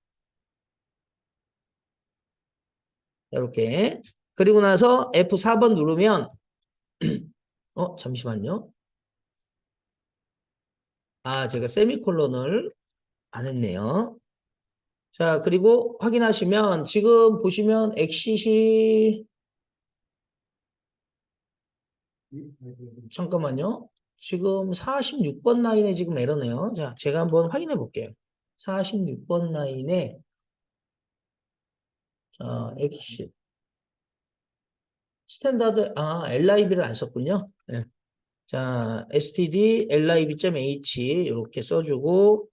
Speaker 1: 이렇게 그리고 나서 F4번 누르면 잠시만요. 아, 제가 세미콜론을 안 했네요. 자, 그리고 확인하시면 지금 보시면 엑싯이 잠깐만요. 지금 46번 라인에 지금 에러네요. 자, 제가 한번 확인해 볼게요. 46번 라인에 자, 엑싯 스탠다드 LIB를 안 썼군요. 네. 자, std lib.h 이렇게 써주고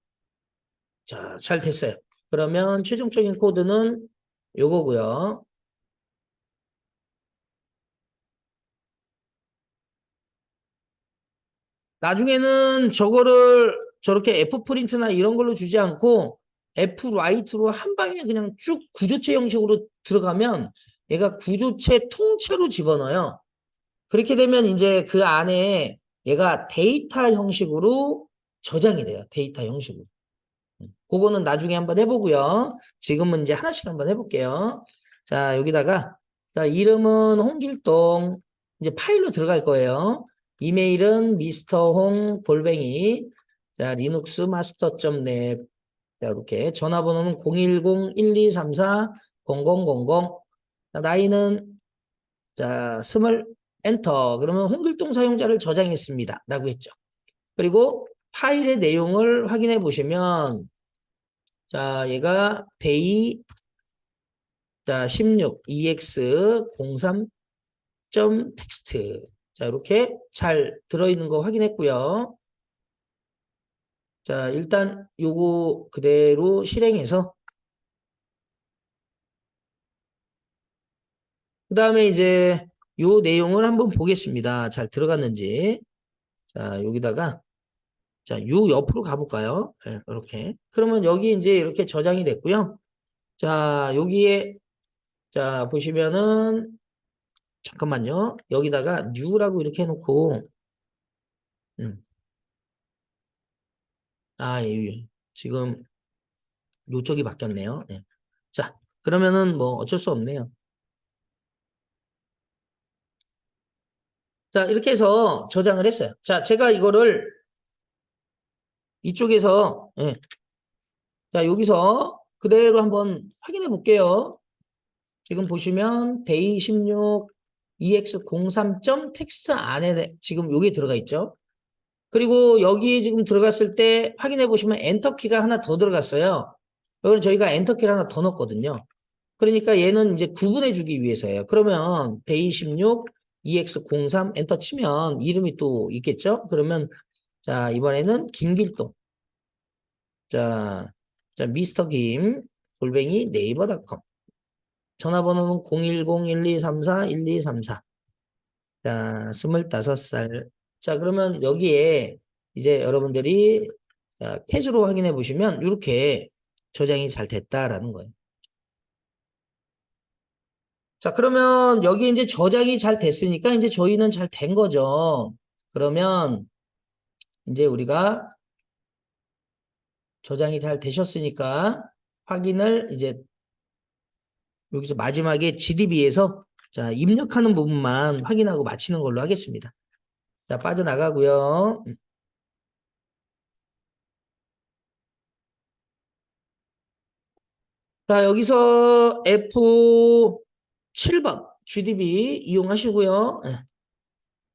Speaker 1: 자, 잘 됐어요. 그러면 최종적인 코드는 요거고요. 나중에는 저거를 저렇게 F프린트나 이런 걸로 주지 않고 F라이트로 한 방에 그냥 쭉 구조체 형식으로 들어가면 얘가 구조체 통째로 집어넣어요. 그렇게 되면 이제 그 안에 얘가 데이터 형식으로 저장이 돼요. 데이터 형식으로. 그거는 나중에 한번 해보고요. 지금은 이제 하나씩 한번 해볼게요. 자, 여기다가 자, 이름은 홍길동 이제 파일로 들어갈 거예요. 이메일은 미스터홍 골뱅이 자, 리눅스 마스터.net 자, 이렇게 전화번호는 010-1234-0000 자, 나이는 자, 스물 엔터 그러면 홍길동 사용자를 저장했습니다. 라고 했죠. 그리고 파일의 내용을 확인해 보시면 자, 얘가 데이 자, 16 ex 03점 텍스트. 자, 이렇게 잘 들어있는 거 확인했고요. 자, 일단 요거 그대로 실행해서 그 다음에 이제 요 내용을 한번 보겠습니다. 잘 들어갔는지. 자, 여기다가 자, 요 옆으로 가볼까요? 네, 이렇게. 그러면 여기 이제 이렇게 저장이 됐고요. 자, 여기에 자, 보시면은 잠깐만요. 여기다가 new라고 이렇게 해놓고 음. 지금 요쪽이 바뀌었네요. 네. 자, 그러면은 뭐 어쩔 수 없네요. 자, 이렇게 해서 저장을 했어요. 자, 제가 이거를 이쪽에서 자, 여기서 그대로 한번 확인해 볼게요. 지금 보시면 데이 16 EX03점 텍스트 안에 지금 여기 들어가 있죠. 그리고 여기에 지금 들어갔을 때 확인해 보시면 엔터키가 하나 더 들어갔어요. 이거는 저희가 엔터키를 하나 더 넣었거든요. 그러니까 얘는 이제 구분해 주기 위해서예요. 그러면 데이 16 EX03 엔터 치면 이름이 또 있겠죠? 그러면 자, 이번에는 김길동. 자, 미스터 김 골뱅이 네이버닷컴. 전화번호는 010-1234-1234. 자, 25살. 자, 그러면 여기에 이제 여러분들이 자, 캣으로 확인해 보시면 이렇게 저장이 잘 됐다라는 거예요. 자, 그러면 여기 이제 저장이 잘 됐으니까 이제 저희는 잘 된 거죠. 그러면 이제 우리가 저장이 잘 되셨으니까 확인을 이제 여기서 마지막에 GDB에서 자, 입력하는 부분만 확인하고 마치는 걸로 하겠습니다. 자, 빠져나가고요. 자, 여기서 F7번 GDB 이용하시고요.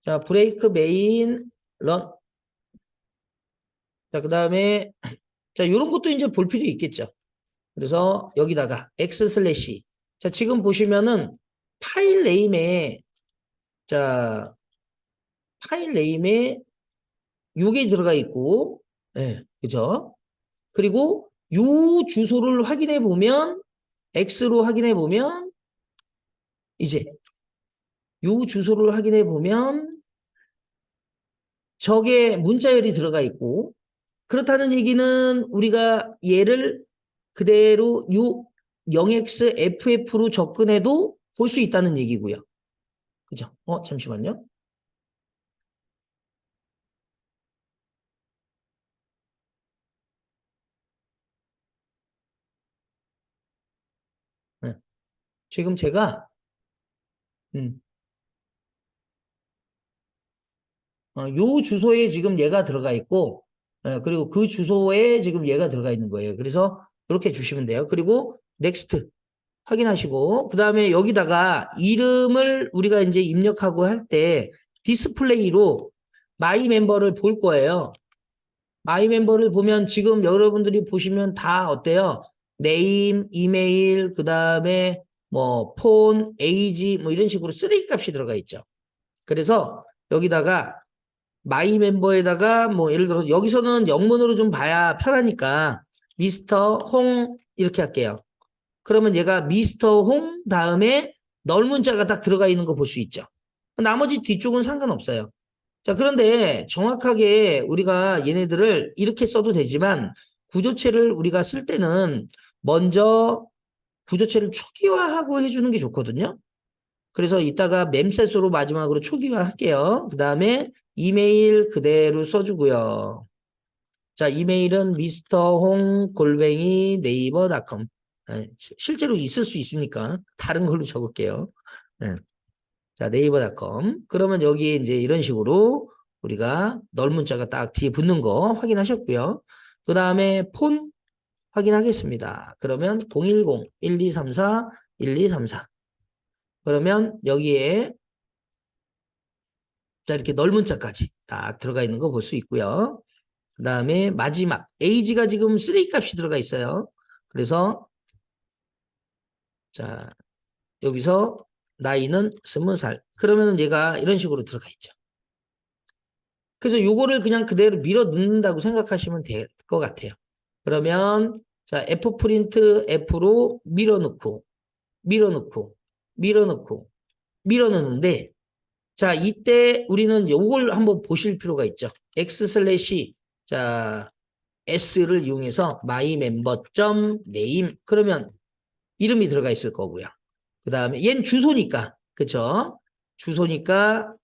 Speaker 1: 자, 브레이크 메인 런. 자, 그 다음에 자, 이런 것도 이제 볼 필요 있겠죠. 그래서 여기다가 X 슬래시. 자, 지금 보시면은 파일 네임에 자, 파일 네임에 요게 들어가 있고, 그죠? 그리고 요 주소를 확인해 보면 X로 확인해 보면 이제 요 주소를 확인해 보면 저게 문자열이 들어가 있고 그렇다는 얘기는 우리가 얘를 그대로 요 0xff로 접근해도 볼 수 있다는 얘기고요. 그죠? 잠시만요. 네. 지금 제가 음, 요 주소에 지금 얘가 들어가 있고 그리고 그 주소에 지금 얘가 들어가 있는 거예요. 그래서 이렇게 주시면 돼요. 그리고 넥스트 확인하시고 그 다음에 여기다가 이름을 우리가 이제 입력하고 할 때 디스플레이로 마이 멤버를 볼 거예요. 마이 멤버를 보면 지금 여러분들이 보시면 다 어때요? 네임, 이메일, 그 다음에 뭐 폰, 에이지 뭐 이런 식으로 쓰레기 값이 들어가 있죠. 그래서 여기다가 마이 멤버에다가 뭐 예를 들어 여기서는 영문으로 좀 봐야 편하니까 미스터 홍 이렇게 할게요. 그러면 얘가 미스터 홍 다음에 넓은 자가 딱 들어가 있는 거 볼 수 있죠. 나머지 뒤쪽은 상관없어요. 자, 그런데 정확하게 우리가 얘네들을 이렇게 써도 되지만 구조체를 우리가 쓸 때는 먼저 구조체를 초기화하고 해주는 게 좋거든요. 그래서 이따가 mem셋으로 마지막으로 초기화 할게요. 그 다음에 이메일 그대로 써주고요. 자, 이메일은 미스터 홍 골뱅이 네이버닷컴. 실제로 있을 수 있으니까 다른 걸로 적을게요. 네. 자, 네이버닷컴. 그러면 여기에 이제 이런 식으로 우리가 넓은 문자가 딱 뒤에 붙는 거 확인하셨고요. 그 다음에 폰 확인하겠습니다. 그러면 010-1234-1234. 그러면 여기에 자, 이렇게 넓은 문자까지 딱 들어가 있는 거 볼 수 있고요. 그 다음에 마지막 에이지가 지금 3 값이 들어가 있어요. 그래서 자, 여기서 나이는 20살. 그러면 얘가 이런 식으로 들어가 있죠. 그래서 요거를 그냥 그대로 밀어 넣는다고 생각하시면 될 것 같아요. 그러면 자, F 프린트 F로 밀어 넣고 밀어 넣고 밀어 넣고 밀어넣는데, 자, 이때 우리는 요걸 한번 보실 필요가 있죠. x 슬래시, 자, s를 이용해서 myMember.name. 그러면 이름이 들어가 있을 거고요. 그 다음에 얘는 주소니까, 그쵸? 주소니까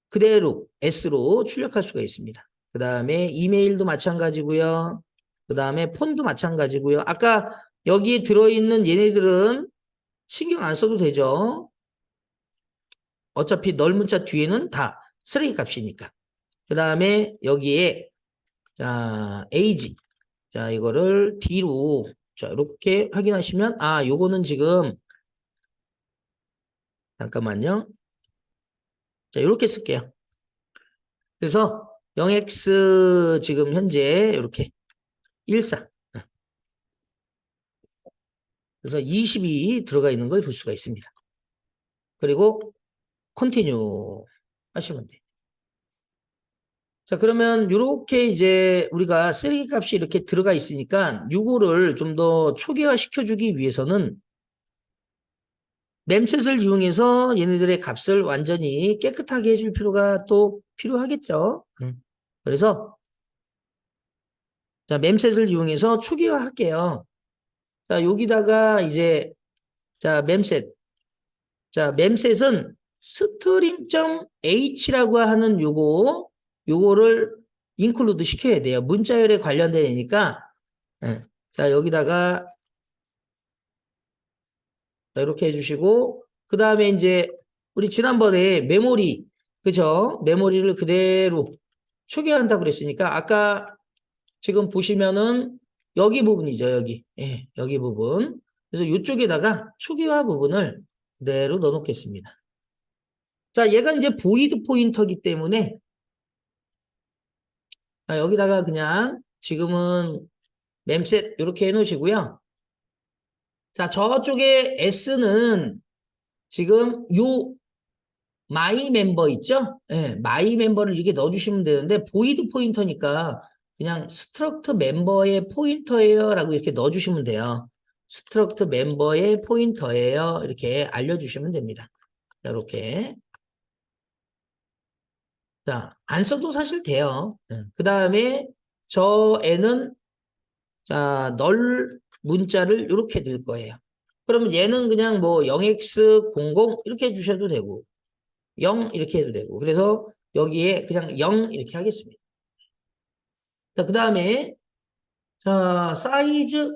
Speaker 1: 그대로 s로 출력할 수가 있습니다. 그 다음에 이메일도 마찬가지고요. 그 다음에 폰도 마찬가지고요. 아까 여기에 들어있는 얘네들은 신경 안 써도 되죠. 어차피 널 문자 뒤에는 다 쓰레기 값이니까. 그 다음에 여기에 자 age, 자 이거를 D로 자 이렇게 확인하시면 아 요거는 지금 잠깐만요. 자 이렇게 쓸게요. 그래서 0x 지금 현재 이렇게 14. 그래서 20이 들어가 있는 걸 볼 수가 있습니다. 그리고 컨티뉴 하시면 돼요. 자, 그러면 이렇게 이제 우리가 쓰레기 값이 이렇게 들어가 있으니까 요거를 좀 더 초기화 시켜주기 위해서는 memset을 이용해서 얘네들의 값을 완전히 깨끗하게 해줄 필요가 또 필요하겠죠. 그래서 자, memset을 이용해서 초기화 할게요. 자, 여기다가 이제 자, memset. 자, memset은 string.h라고 하는 요거를 인클루드 시켜야 돼요. 문자열에 관련된 애니까. 자, 여기다가 이렇게 해주시고, 그 다음에 이제 우리 지난번에 메모리, 그죠? 메모리를 그대로 초기화한다고 그랬으니까, 아까 지금 보시면은 여기 부분이죠, 여기. 예, 여기 부분. 그래서 이쪽에다가 초기화 부분을 그대로 넣어 놓겠습니다. 자, 얘가 이제 보이드 포인터기 때문에, 여기다가 그냥 지금은 memset 이렇게 해 놓으시고요. 자, 저쪽에 S는 지금 요 마이 멤버 있죠? 예, 마이 멤버를 이렇게 넣어주시면 되는데 보이드 포인터니까 그냥 스트럭트 멤버의 포인터예요 라고 이렇게 넣어주시면 돼요. 스트럭트 멤버의 포인터예요. 이렇게 알려주시면 됩니다. 자, 이렇게. 자, 안 써도 사실 돼요. 그 다음에 저 애는 자, 널 문자를 이렇게 넣을 거예요. 그러면 얘는 그냥 뭐 0x00 이렇게 해주셔도 되고 0 이렇게 해도 되고 그래서 여기에 그냥 0 이렇게 하겠습니다. 자, 그 다음에 자 사이즈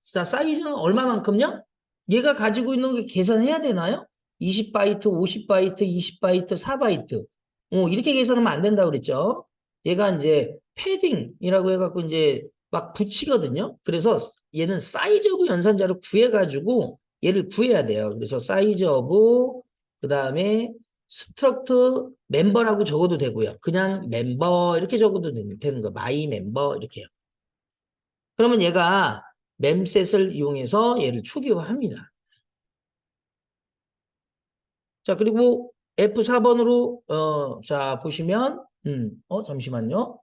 Speaker 1: 자 사이즈는 얼마만큼요? 얘가 가지고 있는 게 계산해야 되나요? 20바이트, 50바이트, 20바이트, 4바이트 이렇게 계산하면 안 된다고 그랬죠? 얘가 이제 패딩이라고 해갖고 이제 막 붙이거든요. 그래서 얘는 사이즈 오브 연산자를 구해가지고 얘를 구해야 돼요. 그래서 사이즈 오브 그 다음에 스트럭트 멤버라고 적어도 되고요. 그냥 멤버 이렇게 적어도 되는 거. 마이 멤버 이렇게요. 그러면 얘가 memset을 이용해서 얘를 초기화합니다. 자, 그리고 F4번으로 자 보시면 잠시만요.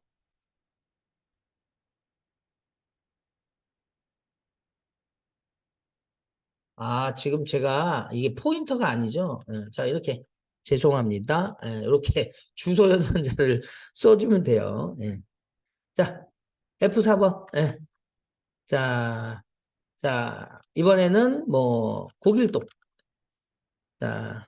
Speaker 1: 아, 지금 제가 이게 포인터가 아니죠. 자, 이렇게 죄송합니다. 이렇게 주소 연산자를 써주면 돼요. 자, F4번. 자, 자, 이번에는 뭐 고길동. 자,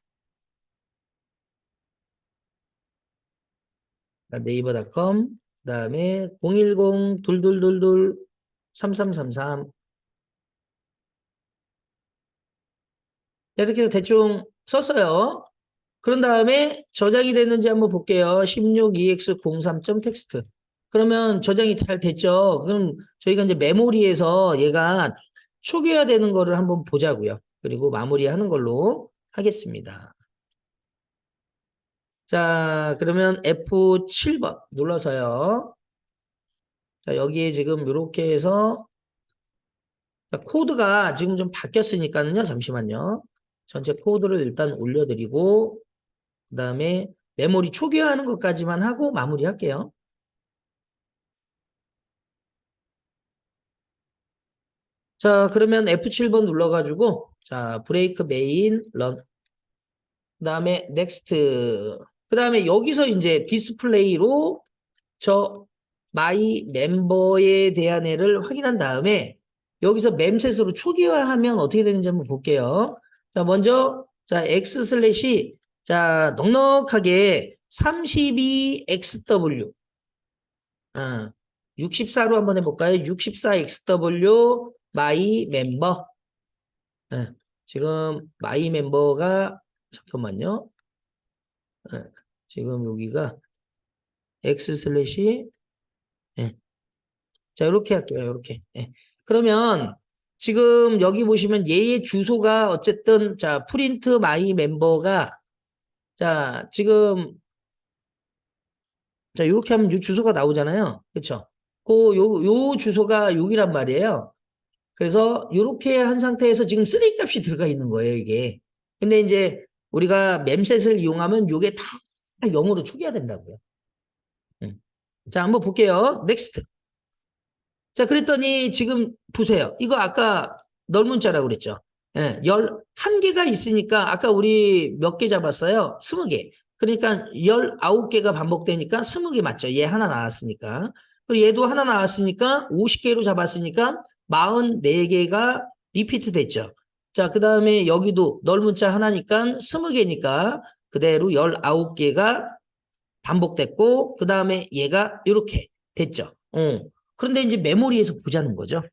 Speaker 1: 네이버닷컴. 그다음에 010-2222-3333. 이렇게 해서 대충 썼어요. 그런 다음에 저장이 됐는지 한번 볼게요. 16EX03.txt. 그러면 저장이 잘 됐죠. 그럼 저희가 이제 메모리에서 얘가 초기화되는 거를 한번 보자고요. 그리고 마무리하는 걸로 하겠습니다. 자, 그러면 F7번 눌러서요. 자, 여기에 지금 이렇게 해서 자, 코드가 지금 좀 바뀌었으니까는요. 잠시만요. 전체 코드를 일단 올려드리고 그 다음에 메모리 초기화하는 것까지만 하고 마무리할게요. 자, 그러면 F7번 눌러가지고 자, 브레이크 메인 런 그 다음에 넥스트. 그 다음에 여기서 이제 디스플레이로 저 마이 멤버에 대한 애를 확인한 다음에 여기서 mem셋으로 초기화하면 어떻게 되는지 한번 볼게요. 자, 먼저 자 x 슬래시 자 넉넉하게 32xw 64로 한번 해볼까요? 64xw 마이 멤버. 지금 마이 멤버가 잠깐만요. 지금 여기가 x 슬래시 자 이렇게 할게요. 이렇게. 그러면 지금 여기 보시면 얘의 주소가 어쨌든 자 프린트 마이 멤버가 자 지금 자 이렇게 하면 이 주소가 나오잖아요. 그렇죠? 요 주소가 여기란 말이에요. 그래서 이렇게 한 상태에서 지금 쓰레기 값이 들어가 있는 거예요, 이게. 근데 이제 우리가 mem셋을 이용하면 이게 다 0으로 초기화 된다고요. 자, 한번 볼게요. 넥스트. 자, 그랬더니 지금 보세요. 이거 아까 널문자라고 그랬죠. 11개가 있으니까 아까 우리 몇 개 잡았어요? 20개. 그러니까 19개가 반복되니까 20개 맞죠? 얘 하나 나왔으니까. 그리고 얘도 하나 나왔으니까 50개로 잡았으니까 44개가 리피트 됐죠. 자, 그 다음에 여기도 널문자 하나니까 20개니까 그대로 19개가 반복됐고 그 다음에 얘가 이렇게 됐죠. 그런데 이제 메모리에서 보자는 거죠.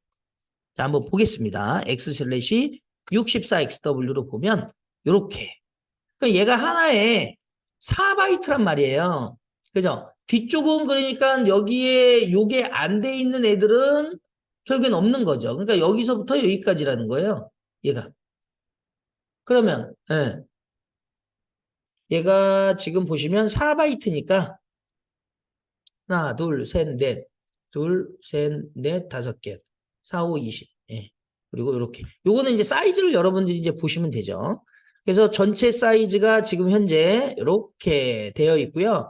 Speaker 1: 자, 한번 보겠습니다. x 슬래시 64xw로 보면 이렇게. 그러니까 얘가 하나에 4바이트란 말이에요. 그죠? 뒤쪽은 그러니까 여기에 요게 안 돼 있는 애들은 결국엔 없는 거죠. 그러니까 여기서부터 여기까지라는 거예요. 얘가. 그러면 얘가 지금 보시면 4바이트니까 하나, 둘, 셋, 넷. 둘, 셋, 넷, 다섯 개. 4, 5, 20. 예. 그리고 이렇게. 요거는 이제 사이즈를 여러분들이 이제 보시면 되죠. 그래서 전체 사이즈가 지금 현재 이렇게 되어 있고요.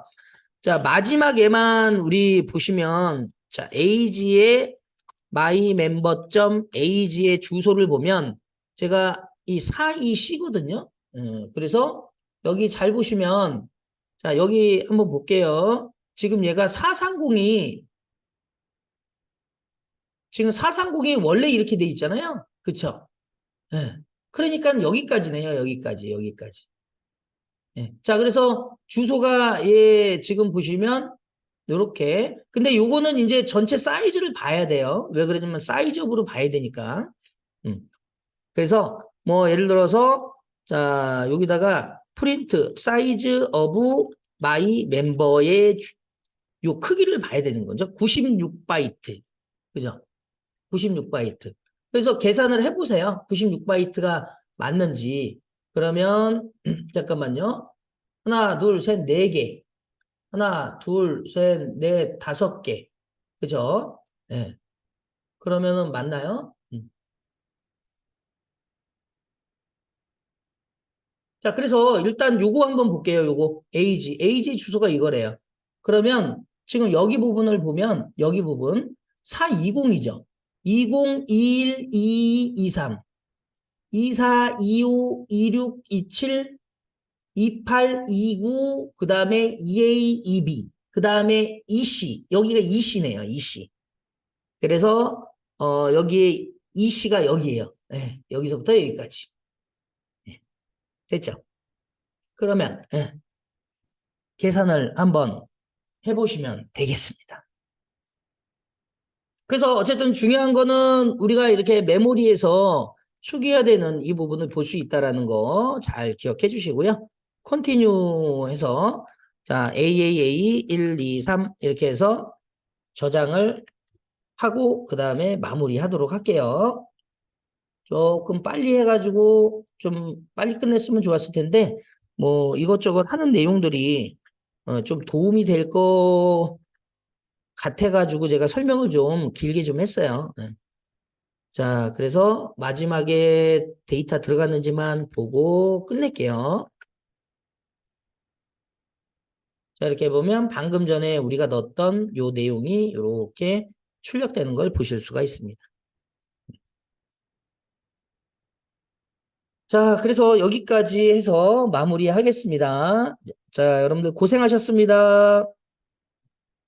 Speaker 1: 자, 마지막에만 우리 보시면 자, age의 myMember.age의 주소를 보면 제가 이 42C거든요. 그래서 여기 잘 보시면 자, 여기 한번 볼게요. 지금 얘가 430이 지금 430이 원래 이렇게 돼 있잖아요. 그쵸? 예. 그러니까 여기까지네요. 여기까지. 예. 자, 그래서 주소가 예, 지금 보시면 요렇게. 근데 요거는 이제 전체 사이즈를 봐야 돼요. 왜 그러냐면 사이즈업으로 봐야 되니까. 음. 그래서 뭐 예를 들어서 자, 여기다가 프린트 사이즈 오브 마이 멤버의 요 크기를 봐야 되는 거죠. 96바이트. 그죠? 96바이트. 그래서 계산을 해보세요. 96바이트가 맞는지. 그러면, 잠깐만요. 하나, 둘, 셋, 네 개. 하나, 둘, 셋, 넷, 다섯 개. 그죠? 네. 그러면은 맞나요? 자, 그래서 일단 요거 한번 볼게요. 요거. AG 주소가 이거래요. 그러면 지금 여기 부분을 보면 여기 부분 420이죠. 20, 21, 22, 23, 24, 25, 26, 27, 28, 29, 그 다음에 EA, EB, 그 다음에 EC. 여기가 EC네요. EC. 그래서 여기에 EC가 여기에요. 네, 여기서부터 여기까지. 네, 됐죠? 그러면 계산을 한번 해보시면 되겠습니다. 그래서 어쨌든 중요한 거는 우리가 이렇게 메모리에서 초기화되는 이 부분을 볼 수 있다는 거 잘 기억해 주시고요. 컨티뉴 해서 자 AAA 1, 2, 3 이렇게 해서 저장을 하고 그 다음에 마무리하도록 할게요. 조금 빨리 해가지고 좀 빨리 끝냈으면 좋았을 텐데 뭐 이것저것 하는 내용들이 좀 도움이 될 거 같아가지고 제가 설명을 좀 길게 좀 했어요. 자, 그래서 마지막에 데이터 들어갔는지만 보고 끝낼게요. 자, 이렇게 보면 방금 전에 우리가 넣었던 요 내용이 이렇게 출력되는 걸 보실 수가 있습니다. 자, 그래서 여기까지 해서 마무리하겠습니다. 자, 여러분들 고생하셨습니다.